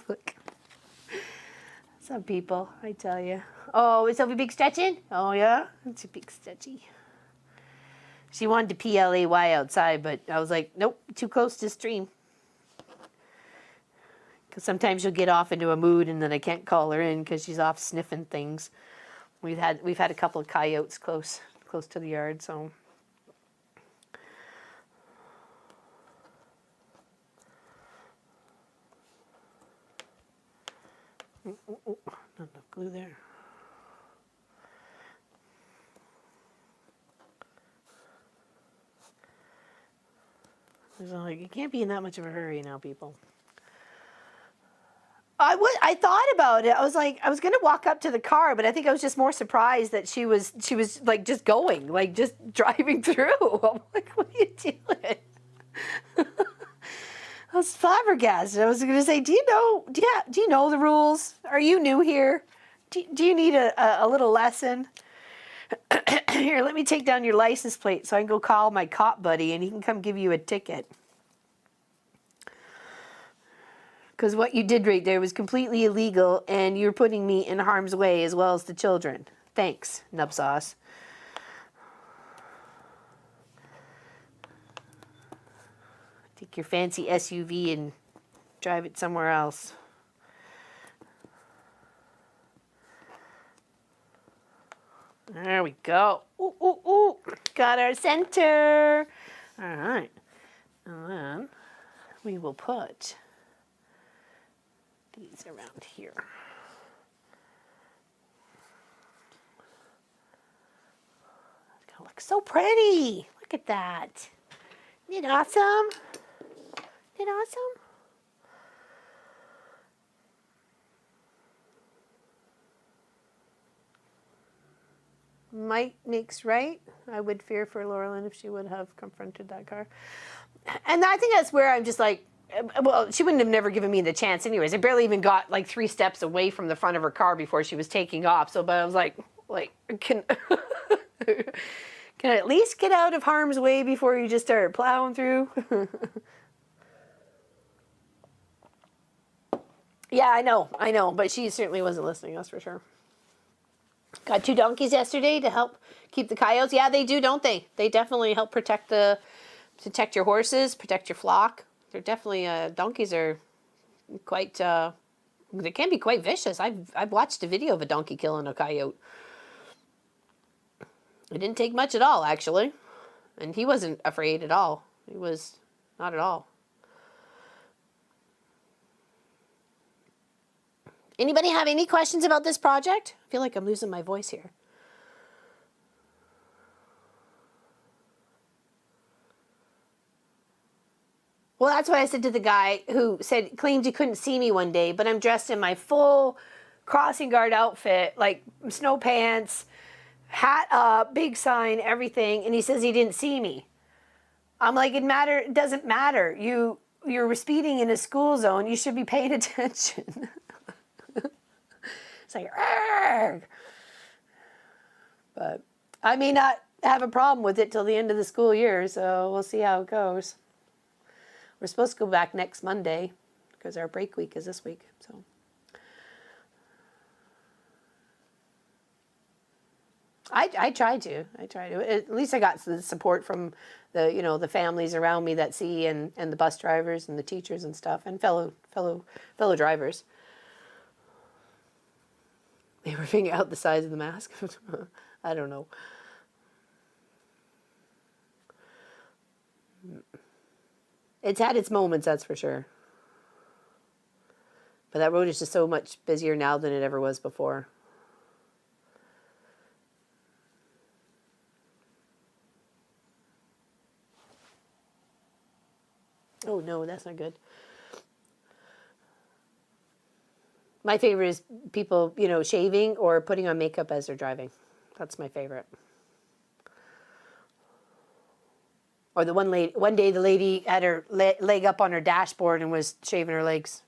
Look. Some people, I tell you. Oh, is Sophie big stretching? Oh, yeah? It's a big stretchy. She wanted to PLAY outside, but I was like, nope, too close to stream. Because sometimes she'll get off into a mood and then I can't call her in because she's off sniffing things. We've had a couple of coyotes close to the yard, so. Not enough glue there. Like, you can't be in that much of a hurry now, people. I thought about it. I was like, I was gonna walk up to the car, but I think I was just more surprised that she was like just going, like just driving through. I'm like, what are you doing? I was flabbergasted. I was gonna say, do you know the rules? Are you new here? Do you need a little lesson? Here, let me take down your license plate so I can go call my cop buddy and he can come give you a ticket. Because what you did right there was completely illegal and you're putting me in harm's way as well as the children. Thanks, Nubsauce. Take your fancy SUV and drive it somewhere else. There we go. Ooh, ooh, ooh. Got our center. All right. And then we will put these around here. It's gonna look so pretty. Look at that. Isn't it awesome? Isn't it awesome? Might makes right. I would fear for Laurelyn if she would have confronted that car. And I think that's where I'm just like, well, she wouldn't have never given me the chance anyways. I barely even got like 3 steps away from the front of her car before she was taking off. So, but I was like, can I at least get out of harm's way before you just start plowing through? Yeah, I know, but she certainly wasn't listening, that's for sure. Got 2 donkeys yesterday to help keep the coyotes. Yeah, they do, don't they? They definitely help protect your horses, protect your flock. They're definitely, donkeys are quite, they can be quite vicious. I've watched a video of a donkey killing a coyote. It didn't take much at all, actually. And he wasn't afraid at all. He was not at all. Anybody have any questions about this project? I feel like I'm losing my voice here. Well, that's what I said to the guy who claimed he couldn't see me one day, but I'm dressed in my full crossing guard outfit, like snow pants, hat up, big sign, everything, and he says he didn't see me. I'm like, it doesn't matter. You're speeding in a school zone. You should be paying attention. It's like, argh. But I may not have a problem with it till the end of the school year, so we'll see how it goes. We're supposed to go back next Monday because our break week is this week. So I tried to. At least I got the support from the families around me that see and the bus drivers and the teachers and stuff and fellow drivers. They were figuring out the size of the mask. I don't know. It's had its moments, that's for sure. But that road is just so much busier now than it ever was before. Oh no, that's not good. My favorite is people, shaving or putting on makeup as they're driving. That's my favorite. Or one day the lady had her leg up on her dashboard and was shaving her legs.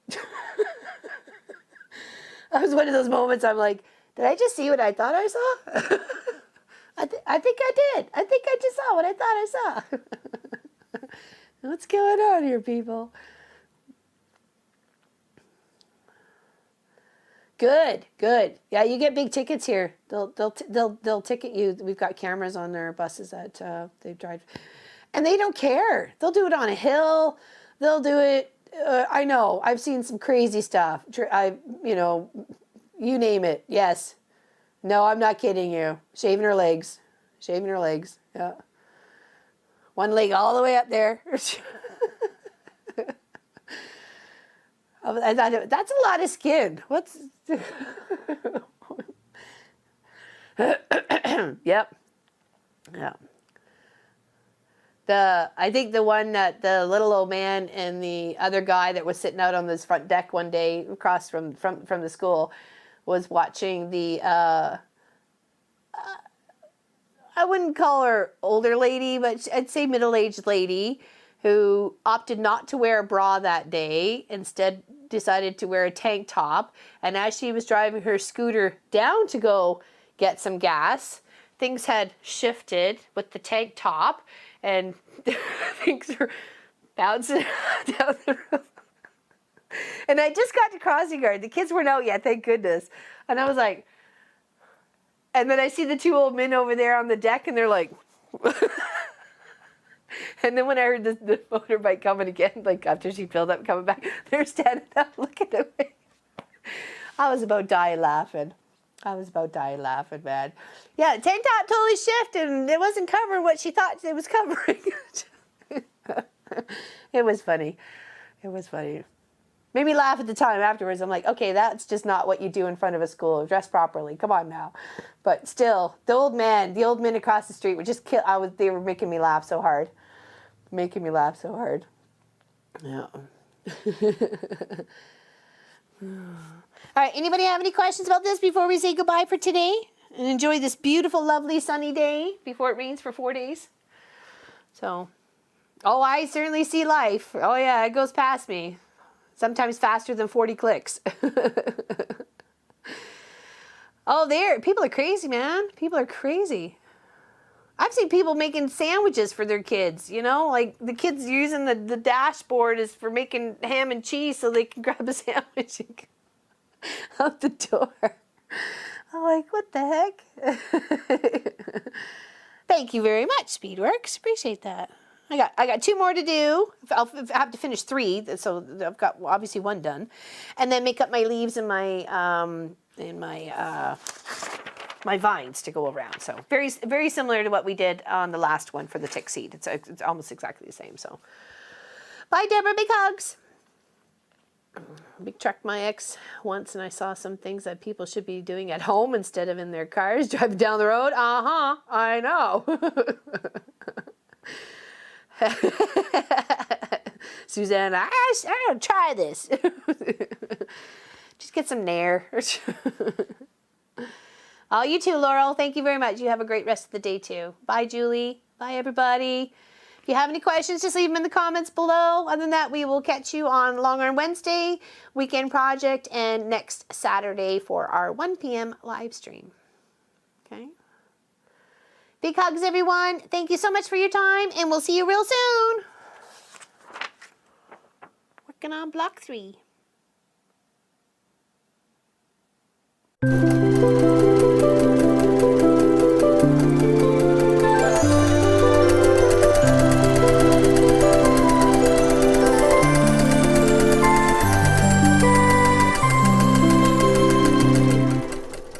That was one of those moments I'm like, did I just see what I thought I saw? I think I did. I think I just saw what I thought I saw. What's going on here, people? Good, good. Yeah, you get big tickets here. They'll ticket you. We've got cameras on their buses that they drive, and they don't care. They'll do it on a hill. They'll do it. I know. I've seen some crazy stuff. You name it. Yes. No, I'm not kidding you. Shaving her legs. Shaving her legs. Yeah. One leg all the way up there. I thought that's a lot of skin. What's? Yep. Yeah. I think the one that the little old man and the other guy that was sitting out on this front deck one day across from the school was watching the I wouldn't call her older lady, but I'd say middle-aged lady who opted not to wear a bra that day, instead decided to wear a tank top. And as she was driving her scooter down to go get some gas, things had shifted with the tank top and things were bouncing down the road. And I just got to crossing guard. The kids weren't out yet, thank goodness. And I was like, and then I see the two old men over there on the deck and they're like, and then when I heard the motorbike coming again, like after she filled up coming back, they're standing up looking at me. I was about dying laughing. Man. Yeah, the tank top totally shifted and it wasn't covering what she thought it was covering. It was funny. Made me laugh at the time afterwards. I'm like, okay, that's just not what you do in front of a school. Dress properly. Come on now. But still, the old men across the street were just they were making me laugh so hard. Yeah. All right, anybody have any questions about this before we say goodbye for today? And enjoy this beautiful, lovely, sunny day before it rains for 4 days. So, oh, I certainly see life. Oh yeah, it goes past me. Sometimes faster than 40 clicks. Oh, people are crazy, man. People are crazy. I've seen people making sandwiches for their kids, like the kids using the dashboard is for making ham and cheese so they can grab a sandwich and go out the door. I'm like, what the heck? Thank you very much, Speedworks. Appreciate that. I got 2 more to do. I have to finish 3, so I've got obviously 1 done, and then make up my leaves and my vines to go around. So very similar to what we did on the last one for the tick seed. It's almost exactly the same. So bye, Deborah. Big hugs. Big truck my ex once, and I saw some things that people should be doing at home instead of in their cars driving down the road. I know. Susanna, I'm gonna try this. Just get some Nair. Oh, you too, Laurel. Thank you very much. You have a great rest of the day too. Bye, Julie. Bye, everybody. If you have any questions, just leave them in the comments below. Other than that, we will catch you on Long Arm Wednesday, Weekend Project, and next Saturday for our 1 p.m. live stream. Okay. Big hugs, everyone. Thank you so much for your time, and we'll see you real soon. Working on block 3.